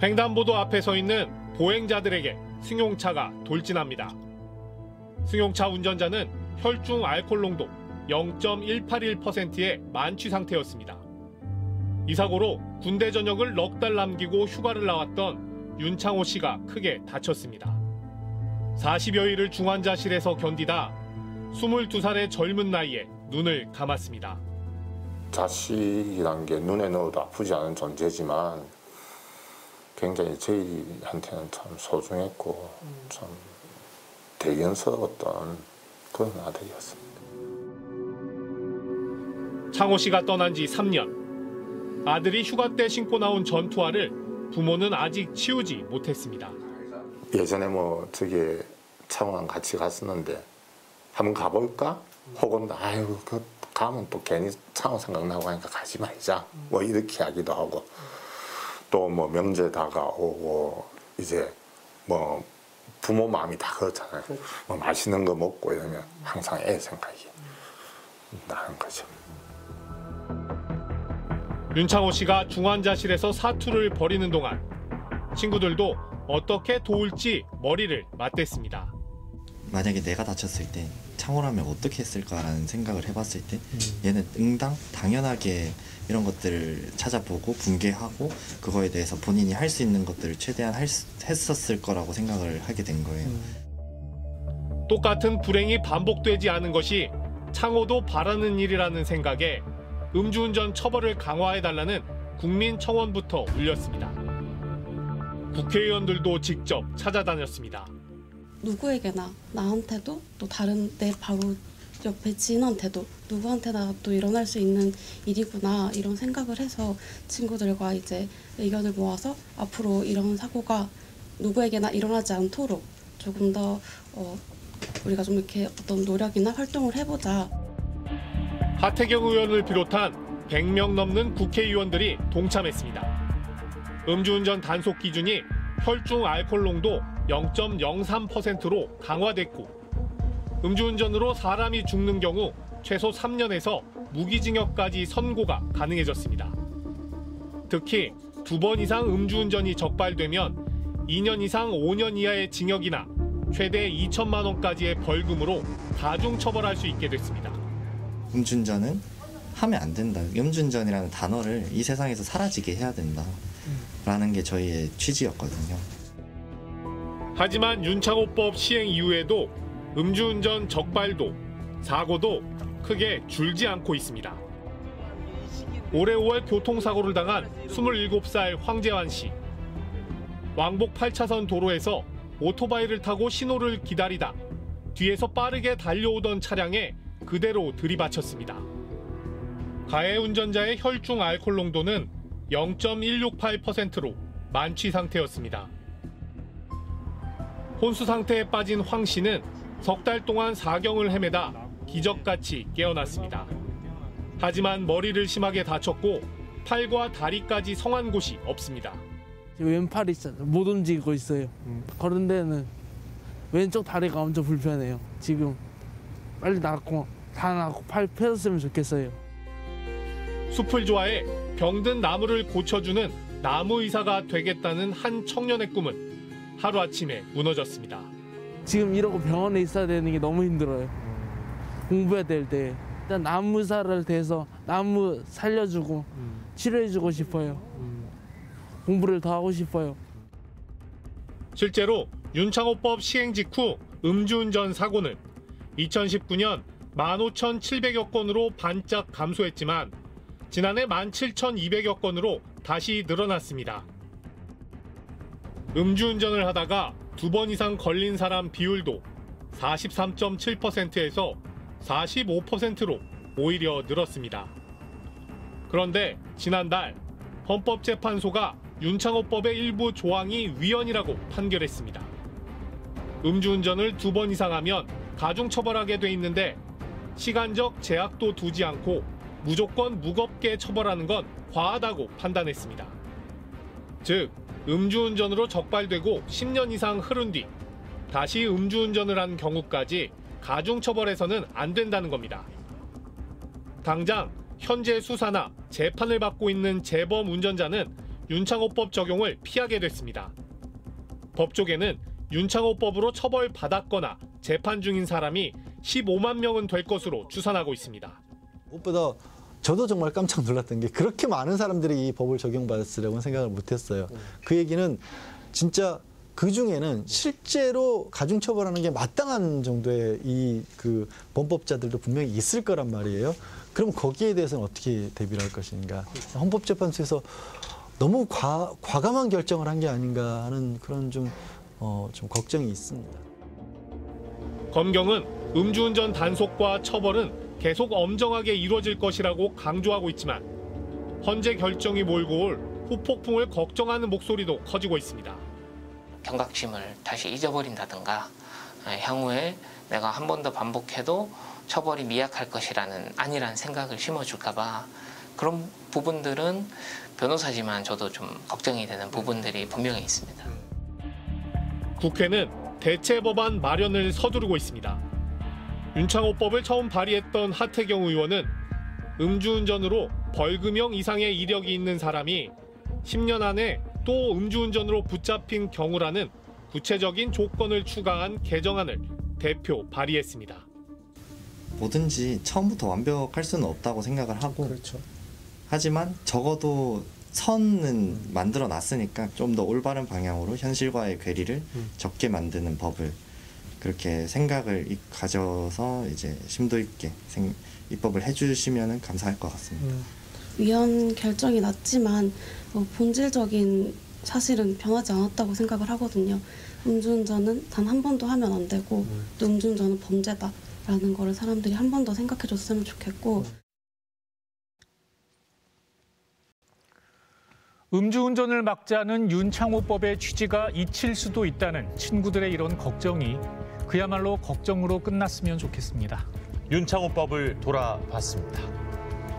횡단보도 앞에 서 있는 보행자들에게 승용차가 돌진합니다. 승용차 운전자는 혈중 알코올 농도 0.181%의 만취 상태였습니다. 이 사고로 군대 전역을 넉 달 남기고 휴가를 나왔던 윤창호 씨가 크게 다쳤습니다. 40여일을 중환자실에서 견디다 22살의 젊은 나이에 눈을 감았습니다. 자식이란 게 눈에 넣어도 아프지 않은 존재지만 굉장히 저희한테는 참 소중했고 참 대견스러웠던 그런 아들이었습니다. 창호 씨가 떠난 지 3년. 아들이 휴가 때 신고 나온 전투화를 부모는 아직 치우지 못했습니다. 예전에 뭐 저기 창호랑 같이 갔었는데 한번 가볼까? 혹은 아유 그 가면 또 괜히 창호 생각나고 하니까 가지 말자. 뭐 이렇게 하기도 하고 또 뭐 명절 다가오고 이제 뭐 부모 마음이 다 그렇잖아요. 뭐 맛있는 거 먹고 이러면 항상 애 생각이 나는 거죠. 윤창호 씨가 중환자실에서 사투를 벌이는 동안 친구들도 어떻게 도울지 머리를 맞댔습니다. 만약에 내가 다쳤을 때 창호라면 어떻게 했을까라는 생각을 해봤을 때 얘는 응당 당연하게 이런 것들을 찾아보고 분개하고 그거에 대해서 본인이 할 수 있는 것들을 최대한 했었을 거라고 생각을 하게 된 거예요. 똑같은 불행이 반복되지 않은 것이 창호도 바라는 일이라는 생각에 음주운전 처벌을 강화해달라는 국민청원부터 울렸습니다. 국회의원들도 직접 찾아다녔습니다. 누구에게나 나한테도 또 다른 내 바로 옆에 지인한테도 누구한테나 또 일어날 수 있는 일이구나 이런 생각을 해서 친구들과 이제 의견을 모아서 앞으로 이런 사고가 누구에게나 일어나지 않도록 조금 더 우리가 좀 이렇게 어떤 노력이나 활동을 해보자. 하태경 의원을 비롯한 100명 넘는 국회의원들이 동참했습니다. 음주운전 단속 기준이 혈중 알코올 농도 0.03%로 강화됐고 음주운전으로 사람이 죽는 경우 최소 3년에서 무기징역까지 선고가 가능해졌습니다. 특히 2번 이상 음주운전이 적발되면 2년 이상 5년 이하의 징역이나 최대 2천만 원까지의 벌금으로 가중처벌할 수 있게 됐습니다. 음주운전은 하면 안 된다. 음주운전이라는 단어를 이 세상에서 사라지게 해야 된다라는 게 저희의 취지였거든요. 하지만 윤창호법 시행 이후에도 음주운전 적발도, 사고도 크게 줄지 않고 있습니다. 올해 5월 교통사고를 당한 27살 황재환 씨. 왕복 8차선 도로에서 오토바이를 타고 신호를 기다리다 뒤에서 빠르게 달려오던 차량에 그대로 들이받쳤습니다. 가해 운전자의 혈중 알코올 농도는 0.168%로 만취 상태였습니다. 혼수 상태에 빠진 황 씨는 석 달 동안 사경을 헤매다 기적같이 깨어났습니다. 하지만 머리를 심하게 다쳤고 팔과 다리까지 성한 곳이 없습니다. 왼팔이 못 움직이고 있어요. 그런 데는 왼쪽 다리가 엄청 불편해요. 지금 빨리 낫고 다 낫고 팔 펴졌으면 좋겠어요. 숲을 좋아해 병든 나무를 고쳐주는 나무 의사가 되겠다는 한 청년의 꿈은 하루아침에 무너졌습니다. 지금 이러고 병원에 있어야 되는 게 너무 힘들어요. 공부해야 될 때 일단 나무 의사를 돼서 나무 살려주고 치료해주고 싶어요. 공부를 더 하고 싶어요. 실제로 윤창호법 시행 직후 음주운전 사고는 2019년 15,700여 건으로 반짝 감소했지만 지난해 17,200여 건으로 다시 늘어났습니다. 음주운전을 하다가 2번 이상 걸린 사람 비율도 43.7%에서 45%로 오히려 늘었습니다. 그런데 지난달 헌법재판소가 윤창호법의 일부 조항이 위헌이라고 판결했습니다. 음주운전을 2번 이상 하면 가중처벌하게 돼 있는데 시간적 제약도 두지 않고 무조건 무겁게 처벌하는 건 과하다고 판단했습니다. 즉, 음주운전으로 적발되고 10년 이상 흐른 뒤 다시 음주운전을 한 경우까지 가중처벌해서는 안 된다는 겁니다. 당장 현재 수사나 재판을 받고 있는 재범 운전자는 윤창호법 적용을 피하게 됐습니다. 법조계는 윤창호법으로 처벌받았거나 재판 중인 사람이 15만 명은 될 것으로 추산하고 있습니다. 무엇보다 저도 정말 깜짝 놀랐던 게 그렇게 많은 사람들이 이 법을 적용받았으라고는 생각을 못했어요. 그 얘기는 진짜 그 중에는 실제로 가중처벌하는 게 마땅한 정도의 이 그 범법자들도 분명히 있을 거란 말이에요. 그럼 거기에 대해서는 어떻게 대비를 할 것인가. 헌법재판소에서 너무 과감한 결정을 한 게 아닌가 하는 그런 좀 걱정이 있습니다. 검경은 음주운전 단속과 처벌은 계속 엄정하게 이루어질 것이라고 강조하고 있지만 헌재 결정이 몰고 올 후폭풍을 걱정하는 목소리도 커지고 있습니다. 경각심을 다시 잊어버린다든가 향후에 내가 한 번 더 반복해도 처벌이 미약할 것이라는 안일한 생각을 심어줄까 봐 그런 부분들은 변호사지만 저도 좀 걱정이 되는 부분들이 분명히 있습니다. 국회는 대체 법안 마련을 서두르고 있습니다. 윤창호법을 처음 발의했던 하태경 의원은 음주운전으로 벌금형 이상의 이력이 있는 사람이 10년 안에 또 음주운전으로 붙잡힌 경우라는 구체적인 조건을 추가한 개정안을 대표 발의했습니다. 뭐든지 처음부터 완벽할 수는 없다고 생각을 하고 하지만 적어도 선은 만들어 놨으니까 좀 더 올바른 방향으로 현실과의 괴리를 적게 만드는 법을 그렇게 생각을 가져서 이제 심도 있게 입법을 해주시면 감사할 것 같습니다. 위헌 결정이 났지만 본질적인 사실은 변하지 않았다고 생각을 하거든요. 음주운전은 단 한 번도 하면 안 되고 또 음주운전은 범죄다. 라는 거를 사람들이 한 번 더 생각해 줬으면 좋겠고. 음주운전을 막자는 윤창호법의 취지가 잊힐 수도 있다는 친구들의 이런 걱정이 그야말로 걱정으로 끝났으면 좋겠습니다. 윤창호법을 돌아봤습니다.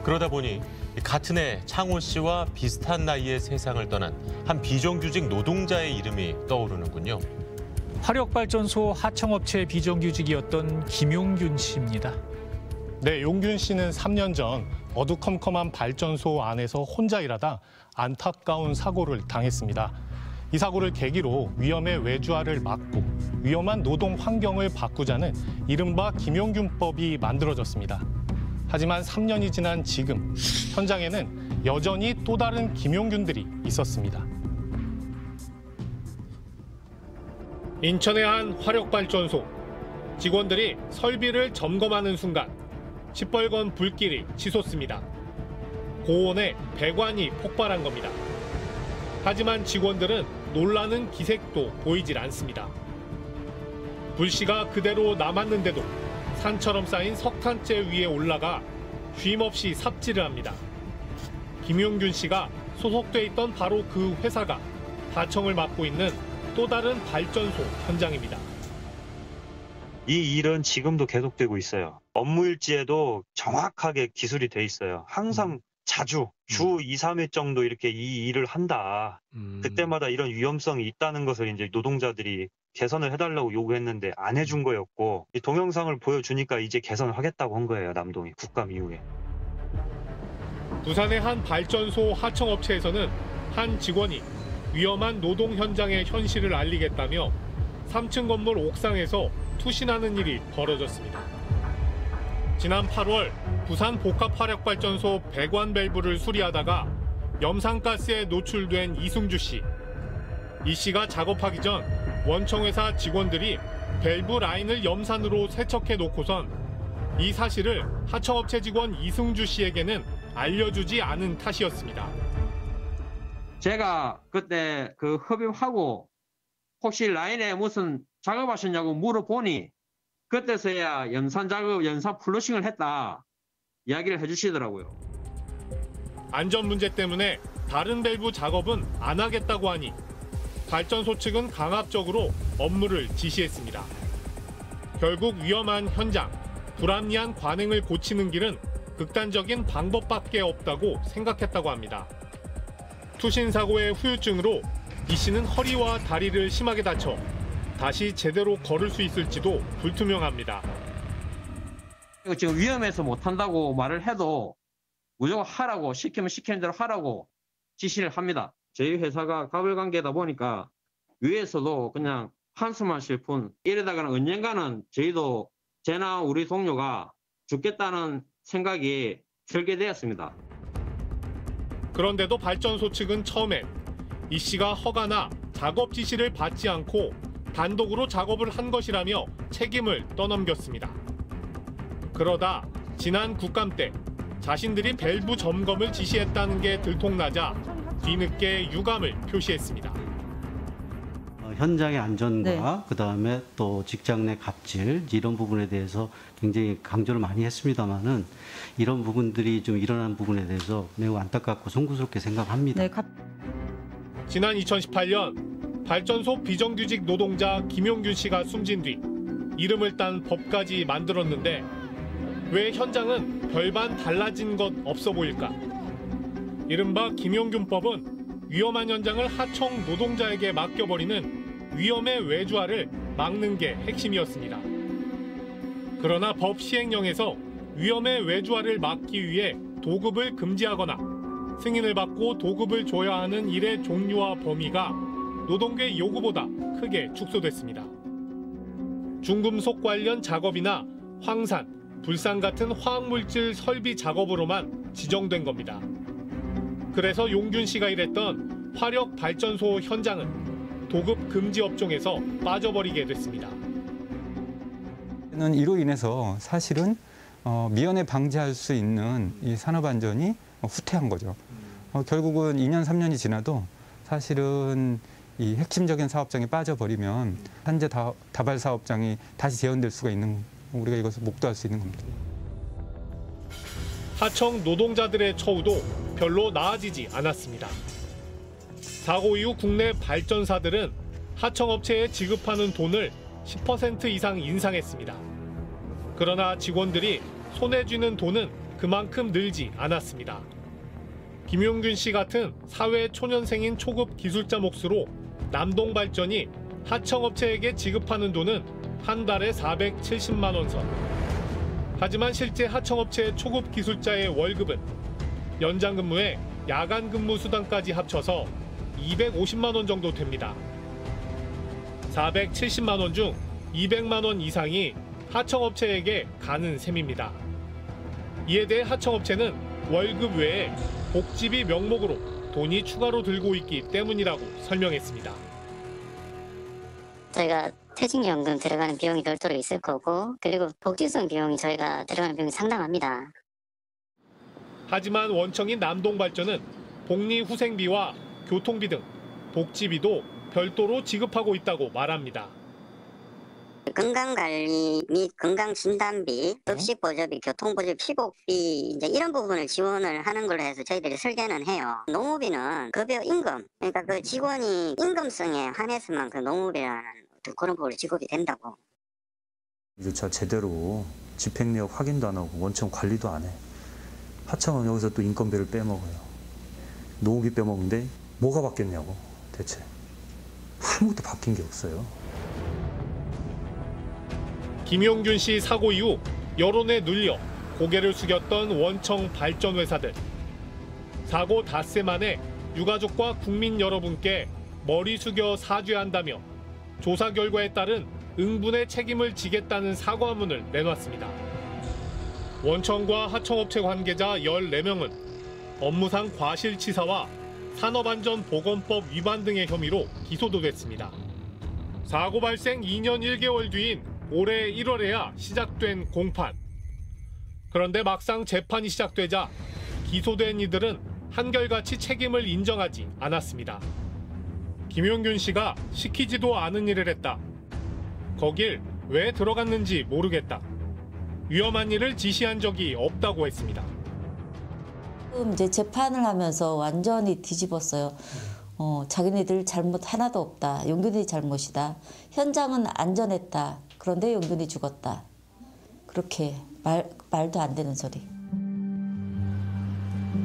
그러다 보니 같은 해 창호 씨와 비슷한 나이의 세상을 떠난 한 비정규직 노동자의 이름이 떠오르는군요. 화력발전소 하청업체 비정규직이었던 김용균 씨입니다. 네, 용균 씨는 3년 전 어두컴컴한 발전소 안에서 혼자 일하다 안타까운 사고를 당했습니다. 이 사고를 계기로 위험의 외주화를 막고 위험한 노동 환경을 바꾸자는 이른바 김용균법이 만들어졌습니다. 하지만 3년이 지난 지금 현장에는 여전히 또 다른 김용균들이 있었습니다. 인천의 한 화력발전소. 직원들이 설비를 점검하는 순간 시뻘건 불길이 치솟습니다. 고온에 배관이 폭발한 겁니다. 하지만 직원들은 놀라는 기색도 보이질 않습니다. 불씨가 그대로 남았는데도 산처럼 쌓인 석탄재 위에 올라가 쉼없이 삽질을 합니다. 김용균 씨가 소속돼 있던 바로 그 회사가 하청을 맡고 있는 또 다른 발전소 현장입니다. 이 일은 지금도 계속되고 있어요. 업무일지에도 정확하게 기술이 돼 있어요. 항상 자주 주 2, 3회 정도 이렇게 이 일을 한다. 그때마다 이런 위험성이 있다는 것을 이제 노동자들이 개선을 해달라고 요구했는데 안 해준 거였고, 이 동영상을 보여주니까 이제 개선을 하겠다고 한 거예요. 남동이 국감 이후에. 부산의 한 발전소 하청업체에서는 한 직원이 위험한 노동 현장의 현실을 알리겠다며 3층 건물 옥상에서 투신하는 일이 벌어졌습니다. 지난 8월 부산 복합화력발전소 배관 밸브를 수리하다가 염산가스에 노출된 이승주 씨. 이 씨가 작업하기 전 원청회사 직원들이 밸브 라인을 염산으로 세척해 놓고선 이 사실을 하청업체 직원 이승주 씨에게는 알려주지 않은 탓이었습니다. 제가 그때 그 흡입하고 혹시 라인에 무슨 작업하셨냐고 물어보니 그때서야 염산 작업, 염산 플러싱을 했다 이야기를 해주시더라고요. 안전 문제 때문에 다른 밸브 작업은 안 하겠다고 하니 발전소 측은 강압적으로 업무를 지시했습니다. 결국 위험한 현장, 불합리한 관행을 고치는 길은 극단적인 방법밖에 없다고 생각했다고 합니다. 투신 사고의 후유증으로 이 씨는 허리와 다리를 심하게 다쳐 다시 제대로 걸을 수 있을지도 불투명합니다. 지금 위험해서 못한다고 말을 해도 무조건 하라고, 시키면 시키는 대로 하라고 지시를 합니다. 저희 회사가 가불관계다 보니까 위에서도 그냥 한숨만 쉴 뿐, 이러다가는 언젠가는 저희도 제나 우리 동료가 죽겠다는 생각이 들게 되었습니다. 그런데도 발전소 측은 처음엔 이 씨가 허가나 작업 지시를 받지 않고 단독으로 작업을 한 것이라며 책임을 떠넘겼습니다. 그러다 지난 국감 때 자신들이 밸브 점검을 지시했다는 게 들통나자 뒤늦게 유감을 표시했습니다. 현장의 안전과 그다음에 또 직장 내 갑질 이런 부분에 대해서 굉장히 강조를 많이 했습니다만은 이런 부분들이 좀 일어난 부분에 대해서 매우 안타깝고 송구스럽게 생각합니다. 지난 2018년 발전소 비정규직 노동자 김용균 씨가 숨진 뒤 이름을 딴 법까지 만들었는데 왜 현장은 별반 달라진 것 없어 보일까? 이른바 김용균법은 위험한 현장을 하청 노동자에게 맡겨버리는 위험의 외주화를 막는 게 핵심이었습니다. 그러나 법 시행령에서 위험의 외주화를 막기 위해 도급을 금지하거나 승인을 받고 도급을 줘야 하는 일의 종류와 범위가 노동계 요구보다 크게 축소됐습니다. 중금속 관련 작업이나 황산, 불산 같은 화학물질 설비 작업으로만 지정된 겁니다. 그래서 용균 씨가 일했던 화력 발전소 현장은 도급 금지 업종에서 빠져버리게 됐습니다. 이로 인해서 사실은 미연에 방지할 수 있는 이 산업 안전이 후퇴한 거죠. 결국은 2년, 3년이 지나도 사실은 이 핵심적인 사업장이 빠져버리면 현재 다발 사업장이 다시 재현될 수가 있는 우리가 이것을 목도할 수 있는 겁니다. 하청 노동자들의 처우도 별로 나아지지 않았습니다. 사고 이후 국내 발전사들은 하청업체에 지급하는 돈을 10% 이상 인상했습니다. 그러나 직원들이 손에 쥐는 돈은 그만큼 늘지 않았습니다. 김용균 씨 같은 사회 초년생인 초급 기술자 몫으로 남동발전이 하청업체에게 지급하는 돈은 한 달에 470만 원 선. 하지만 실제 하청업체 초급 기술자의 월급은 연장 근무에 야간 근무 수당까지 합쳐서 250만 원 정도 됩니다. 470만 원 중 200만 원 이상이 하청업체에게 가는 셈입니다. 이에 대해 하청업체는 월급 외에 복지비 명목으로 돈이 추가로 들고 있기 때문이라고 설명했습니다. 저희가 퇴직연금 들어가는 비용이 별도로 있을 거고, 그리고 복지성 비용이 저희가 들어가는 비용이 상당합니다. 하지만 원청인 남동발전은 복리후생비와 교통비 등 복지비도 별도로 지급하고 있다고 말합니다. 건강관리 및 건강진단비, 급식보조비, 교통보조비, 피복비 이제 이런 부분을 지원을 하는 걸로 해서 저희들이 설계는 해요. 농후비는 급여 임금, 그러니까 그 직원이 임금성에 한해서만 그 농후비라는 그런 부분으로 지급이 된다고. 조차 제대로 집행력 확인도 안 하고 원청 관리도 안 해. 하청은 여기서 또 인건비를 빼먹어요. 농후비 빼먹는데 뭐가 바뀌었냐고 대체. 아무것도 바뀐 게 없어요. 김용균 씨 사고 이후 여론에 눌려 고개를 숙였던 원청 발전 회사들. 사고 닷새 만에 유가족과 국민 여러분께 머리 숙여 사죄한다며 조사 결과에 따른 응분의 책임을 지겠다는 사과문을 내놨습니다. 원청과 하청업체 관계자 14명은 업무상 과실치사와 산업안전보건법 위반 등의 혐의로 기소도 됐습니다. 사고 발생 2년 1개월 뒤인 올해 1월에야 시작된 공판. 그런데 막상 재판이 시작되자 기소된 이들은 한결같이 책임을 인정하지 않았습니다. 김용균 씨가 시키지도 않은 일을 했다. 거길 왜 들어갔는지 모르겠다. 위험한 일을 지시한 적이 없다고 했습니다. 이제 재판을 하면서 완전히 뒤집었어요. 자기네들 잘못 하나도 없다. 용균이 잘못이다. 현장은 안전했다. 그런데 용균이 죽었다. 그렇게 말도 안 되는 소리.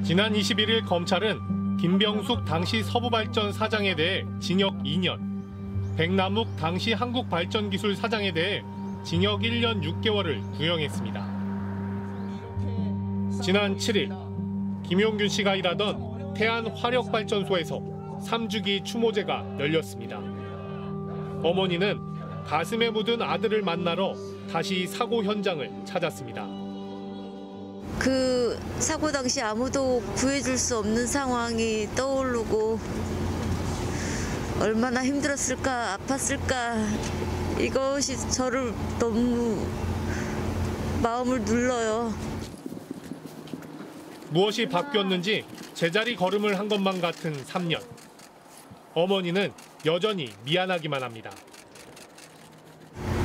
지난 21일 검찰은 김병숙 당시 서부발전 사장에 대해 징역 2년, 백남욱 당시 한국발전기술 사장에 대해 징역 1년 6개월을 구형했습니다. 지난 7일 김용균 씨가 일하던 태안화력발전소에서 3주기 추모제가 열렸습니다. 어머니는 가슴에 묻은 아들을 만나러 다시 사고 현장을 찾았습니다. 그 사고 당시 아무도 구해줄 수 없는 상황이 떠오르고 얼마나 힘들었을까, 아팠을까, 이것이 저를 너무 마음을 눌러요. 무엇이 바뀌었는지 제자리 걸음을 한 것만 같은 3년. 어머니는 여전히 미안하기만 합니다.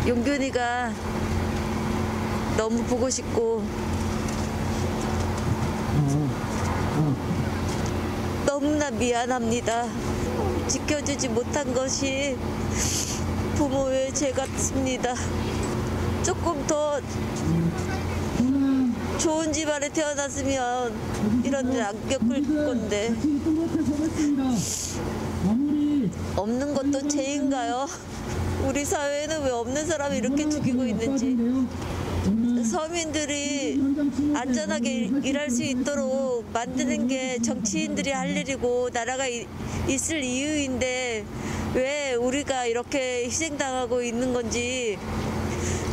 용균이가 너무 보고 싶고 너무나 미안합니다. 지켜주지 못한 것이 부모의 죄 같습니다. 조금 더 좋은 집안에 태어났으면 이런 일 안 겪을 건데 없는 것도 죄인가요? 우리 사회에는 왜 없는 사람이 이렇게 죽이고 있는지. 서민들이 안전하게 일할 수 있도록 만드는 게 정치인들이 할 일이고 나라가 있을 이유인데 왜 우리가 이렇게 희생당하고 있는 건지,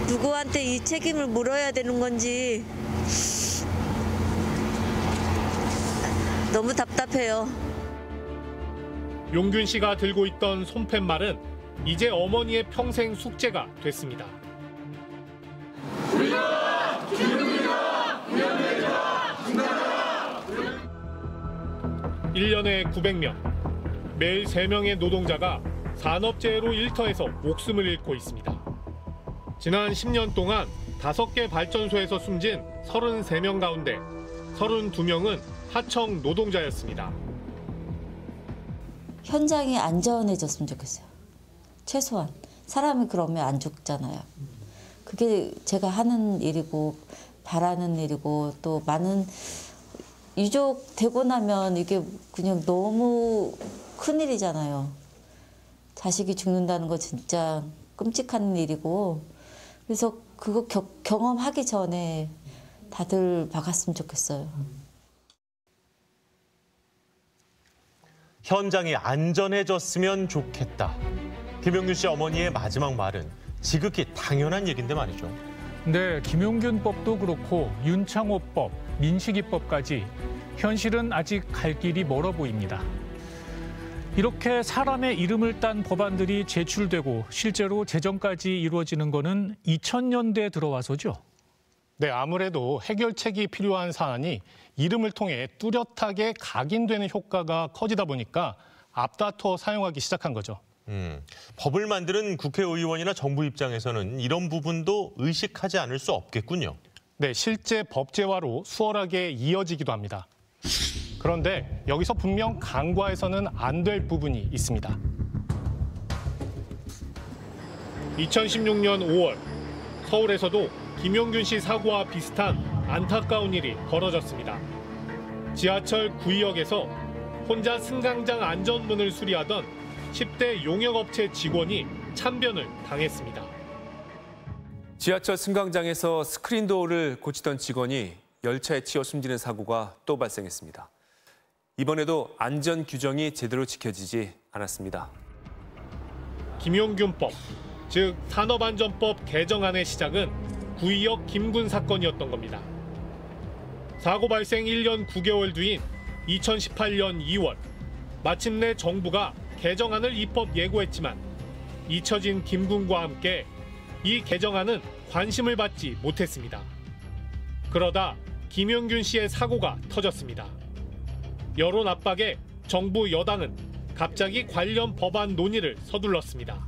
누구한테 이 책임을 물어야 되는 건지 너무 답답해요. 용균 씨가 들고 있던 손팻말은 이제 어머니의 평생 숙제가 됐습니다. 우리가 김용균이가 구현되자 중단하라. 1년에 900명, 매일 3명의 노동자가 산업재해로 일터에서 목숨을 잃고 있습니다. 지난 10년 동안 5개 발전소에서 숨진 33명 가운데 32명은 하청 노동자였습니다. 현장이 안전해졌으면 좋겠어요. 최소한. 사람이 그러면 안 죽잖아요. 그게 제가 하는 일이고 바라는 일이고 또 많은 유족 되고 나면 이게 그냥 너무 큰일이잖아요. 자식이 죽는다는 거 진짜 끔찍한 일이고 그래서 그거 경험하기 전에 다들 막았으면 좋겠어요. 현장이 안전해졌으면 좋겠다. 김용균 씨 어머니의 마지막 말은 지극히 당연한 얘기인데 말이죠. 네, 김용균법도 그렇고 윤창호법, 민식이법까지 현실은 아직 갈 길이 멀어 보입니다. 이렇게 사람의 이름을 딴 법안들이 제출되고 실제로 제정까지 이루어지는 거는 2000년대에 들어와서죠. 네, 아무래도 해결책이 필요한 사안이 이름을 통해 뚜렷하게 각인되는 효과가 커지다 보니까 앞다퉈 사용하기 시작한 거죠. 법을 만드는 국회의원이나 정부 입장에서는 이런 부분도 의식하지 않을 수 없겠군요. 네, 실제 법제화로 수월하게 이어지기도 합니다. 그런데 여기서 분명 간과해서는 안 될 부분이 있습니다. 2016년 5월 서울에서도 김용균 씨 사고와 비슷한 안타까운 일이 벌어졌습니다. 지하철 구의역에서 혼자 승강장 안전문을 수리하던 10대 용역업체 직원이 참변을 당했습니다. 지하철 승강장에서 스크린도어를 고치던 직원이 열차에 치여 숨지는 사고가 또 발생했습니다. 이번에도 안전 규정이 제대로 지켜지지 않았습니다. 김용균법, 즉 산업안전법 개정안의 시작은 구의역 김군 사건이었던 겁니다. 사고 발생 1년 9개월 뒤인 2018년 2월, 마침내 정부가 개정안을 입법 예고했지만 잊혀진 김군과 함께 이 개정안은 관심을 받지 못했습니다. 그러다 김용균 씨의 사고가 터졌습니다. 여론 압박에 정부 여당은 갑자기 관련 법안 논의를 서둘렀습니다.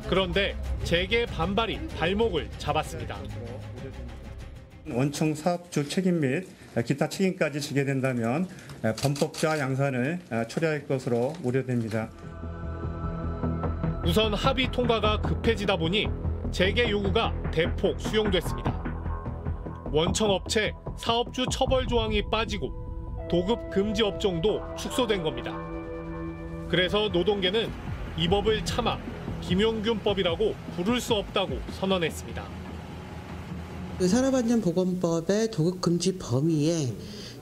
그런데 재계 반발이 발목을 잡았습니다. 원청 사업주 책임 및 기타 책임까지 지게 된다면 범법자 양산을 초래할 것으로 우려됩니다. 우선 합의 통과가 급해지다 보니 재개 요구가 대폭 수용됐습니다. 원청 업체 사업주 처벌 조항이 빠지고 도급 금지 업종도 축소된 겁니다. 그래서 노동계는 이 법을 차마 김용균법이라고 부를 수 없다고 선언했습니다. 산업안전보건법의 도급 금지 범위에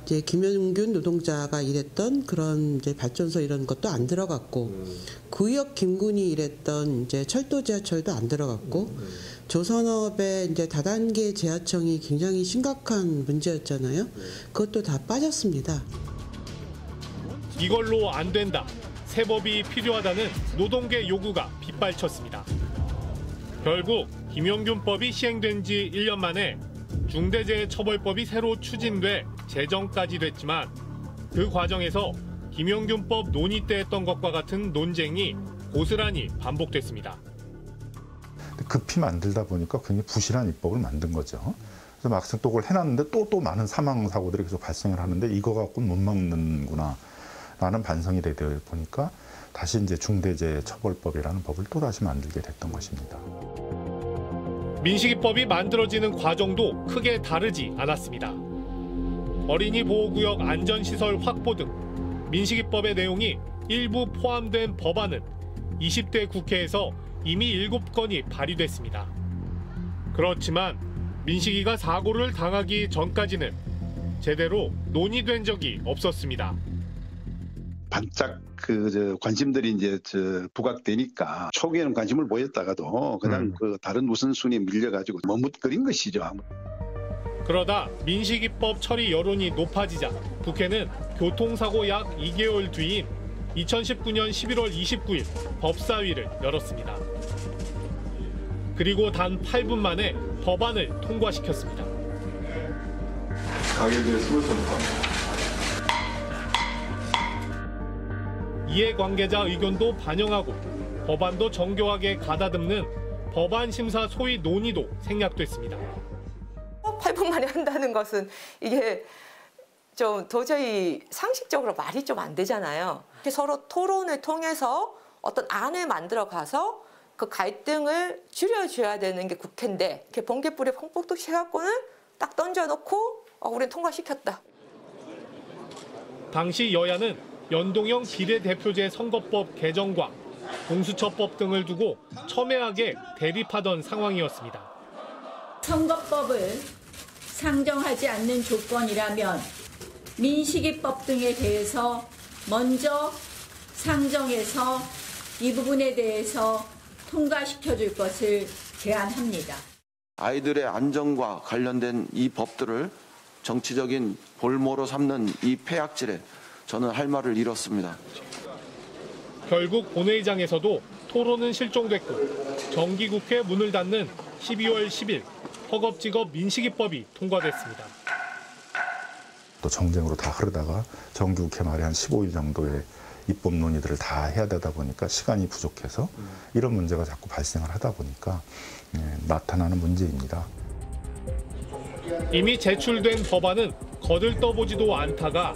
이제 김용균 노동자가 일했던 그런 이제 발전소 이런 것도 안 들어갔고 구의역 김군이 일했던 이제 철도 지하철도 안 들어갔고 조선업의 이제 다단계 재하청이 굉장히 심각한 문제였잖아요. 그것도 다 빠졌습니다. 이걸로 안 된다. 새 법이 필요하다는 노동계 요구가 빗발쳤습니다. 결국 김용균법이 시행된 지 1년 만에 중대재해처벌법이 새로 추진돼 제정까지 됐지만 그 과정에서 김용균법 논의 때 했던 것과 같은 논쟁이 고스란히 반복됐습니다. 급히 만들다 보니까 굉장히 부실한 입법을 만든 거죠. 그래서 막상 또 그걸 해놨는데 또 많은 사망 사고들이 계속 발생을 하는데 이거 갖고는 못 막는구나 라는 반성이 되다 보니까 다시 이제 중대재해처벌법이라는 법을 또 다시 만들게 됐던 것입니다. 민식이법이 만들어지는 과정도 크게 다르지 않았습니다. 어린이 보호구역 안전시설 확보 등 민식이법의 내용이 일부 포함된 법안은 20대 국회에서 이미 7건이 발의됐습니다. 그렇지만 민식이가 사고를 당하기 전까지는 제대로 논의된 적이 없었습니다. 반짝 관심들이 이제 부각되니까 초기에는 관심을 보였다가도 그냥 다른 우선순위에 밀려가지고 머뭇거린 것이죠. 그러다 민식이법 처리 여론이 높아지자 국회는 교통사고 약 2개월 뒤인 2019년 11월 29일 법사위를 열었습니다. 그리고 단 8분 만에 법안을 통과시켰습니다. 가게에 대해 스물 선포합니다. 이해관계자 의견도 반영하고 법안도 정교하게 가다듬는 법안 심사 소위 논의도 생략됐습니다. 8분 만에 한다는 것은 이게 좀 도저히 상식적으로 말이 좀 안 되잖아요. 서로 토론을 통해서 어떤 안을 만들어 가서 그 갈등을 줄여줘야 되는 게 국회인데 이렇게 번개불에 펑뻑 해갖고는 딱 던져놓고 우리는 통과시켰다. 당시 여야는 연동형 비례대표제 선거법 개정과 공수처법 등을 두고 첨예하게 대립하던 상황이었습니다. 선거법을 상정하지 않는 조건이라면 민식이법 등에 대해서 먼저 상정해서 이 부분에 대해서 통과시켜줄 것을 제안합니다. 아이들의 안전과 관련된 이 법들을 정치적인 볼모로 삼는 이 폐악질에 저는 할 말을 잃었습니다. 결국 본회의장에서도 토론은 실종됐고 정기국회 문을 닫는 12월 10일 허겁지겁 민식이법이 통과됐습니다. 또 정쟁으로 다 흐르다가 정기국회 말에 한 15일 정도의 입법 논의들을 다 해야 되다 보니까 시간이 부족해서 이런 문제가 자꾸 발생을 하다 보니까 나타나는 문제입니다. 이미 제출된 법안은 거들떠보지도 않다가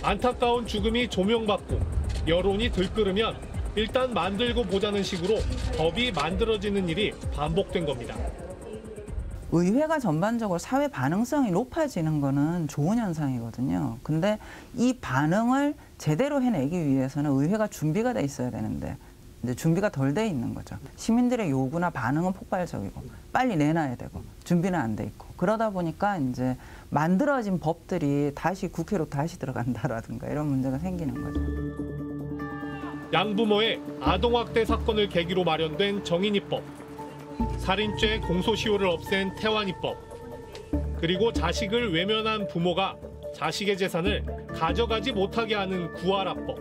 안타까운 죽음이 조명받고 여론이 들끓으면 일단 만들고 보자는 식으로 법이 만들어지는 일이 반복된 겁니다. 의회가 전반적으로 사회 반응성이 높아지는 거는 좋은 현상이거든요. 근데 이 반응을 제대로 해내기 위해서는 의회가 준비가 돼 있어야 되는데 이제 준비가 덜 돼 있는 거죠. 시민들의 요구나 반응은 폭발적이고 빨리 내놔야 되고 준비는 안 돼 있고 그러다 보니까 이제 만들어진 법들이 다시 국회로 다시 들어간다라든가 이런 문제가 생기는 거죠. 양부모의 아동학대 사건을 계기로 마련된 정인이법, 살인죄 공소시효를 없앤 태완이법, 그리고 자식을 외면한 부모가 자식의 재산을 가져가지 못하게 하는 구하라법.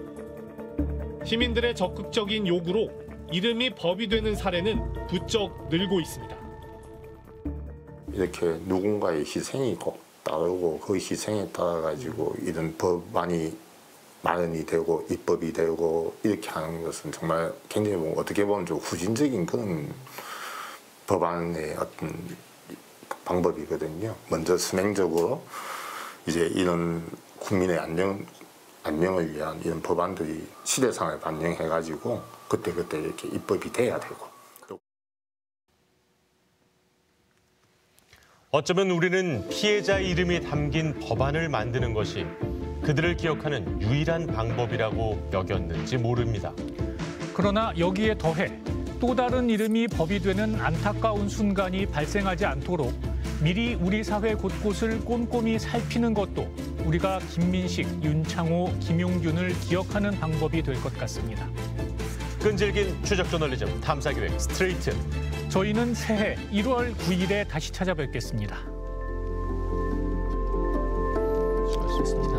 시민들의 적극적인 요구로 이름이 법이 되는 사례는 부쩍 늘고 있습니다. 이렇게 누군가의 희생이 꼭 따르고 그 희생에 따라 가지고 이런 법안이 마련이 되고 입법이 되고 이렇게 하는 것은 정말 굉장히 어떻게 보면 좀 후진적인 그런 법안의 어떤 방법이거든요. 먼저 선행적으로 이제 이런 국민의 안녕을 위한 이런 법안들이 시대상을 반영해가지고 그때그때 이렇게 입법이 돼야 되고. 어쩌면 우리는 피해자 이름이 담긴 법안을 만드는 것이 그들을 기억하는 유일한 방법이라고 여겼는지 모릅니다. 그러나 여기에 더해 또 다른 이름이 법이 되는 안타까운 순간이 발생하지 않도록 미리 우리 사회 곳곳을 꼼꼼히 살피는 것도 우리가 김민식, 윤창호, 김용균을 기억하는 방법이 될 것 같습니다. 끈질긴 추적 저널리즘 탐사기획 스트레이트. 저희는 새해 1월 9일에 다시 찾아뵙겠습니다. 수고하셨습니다.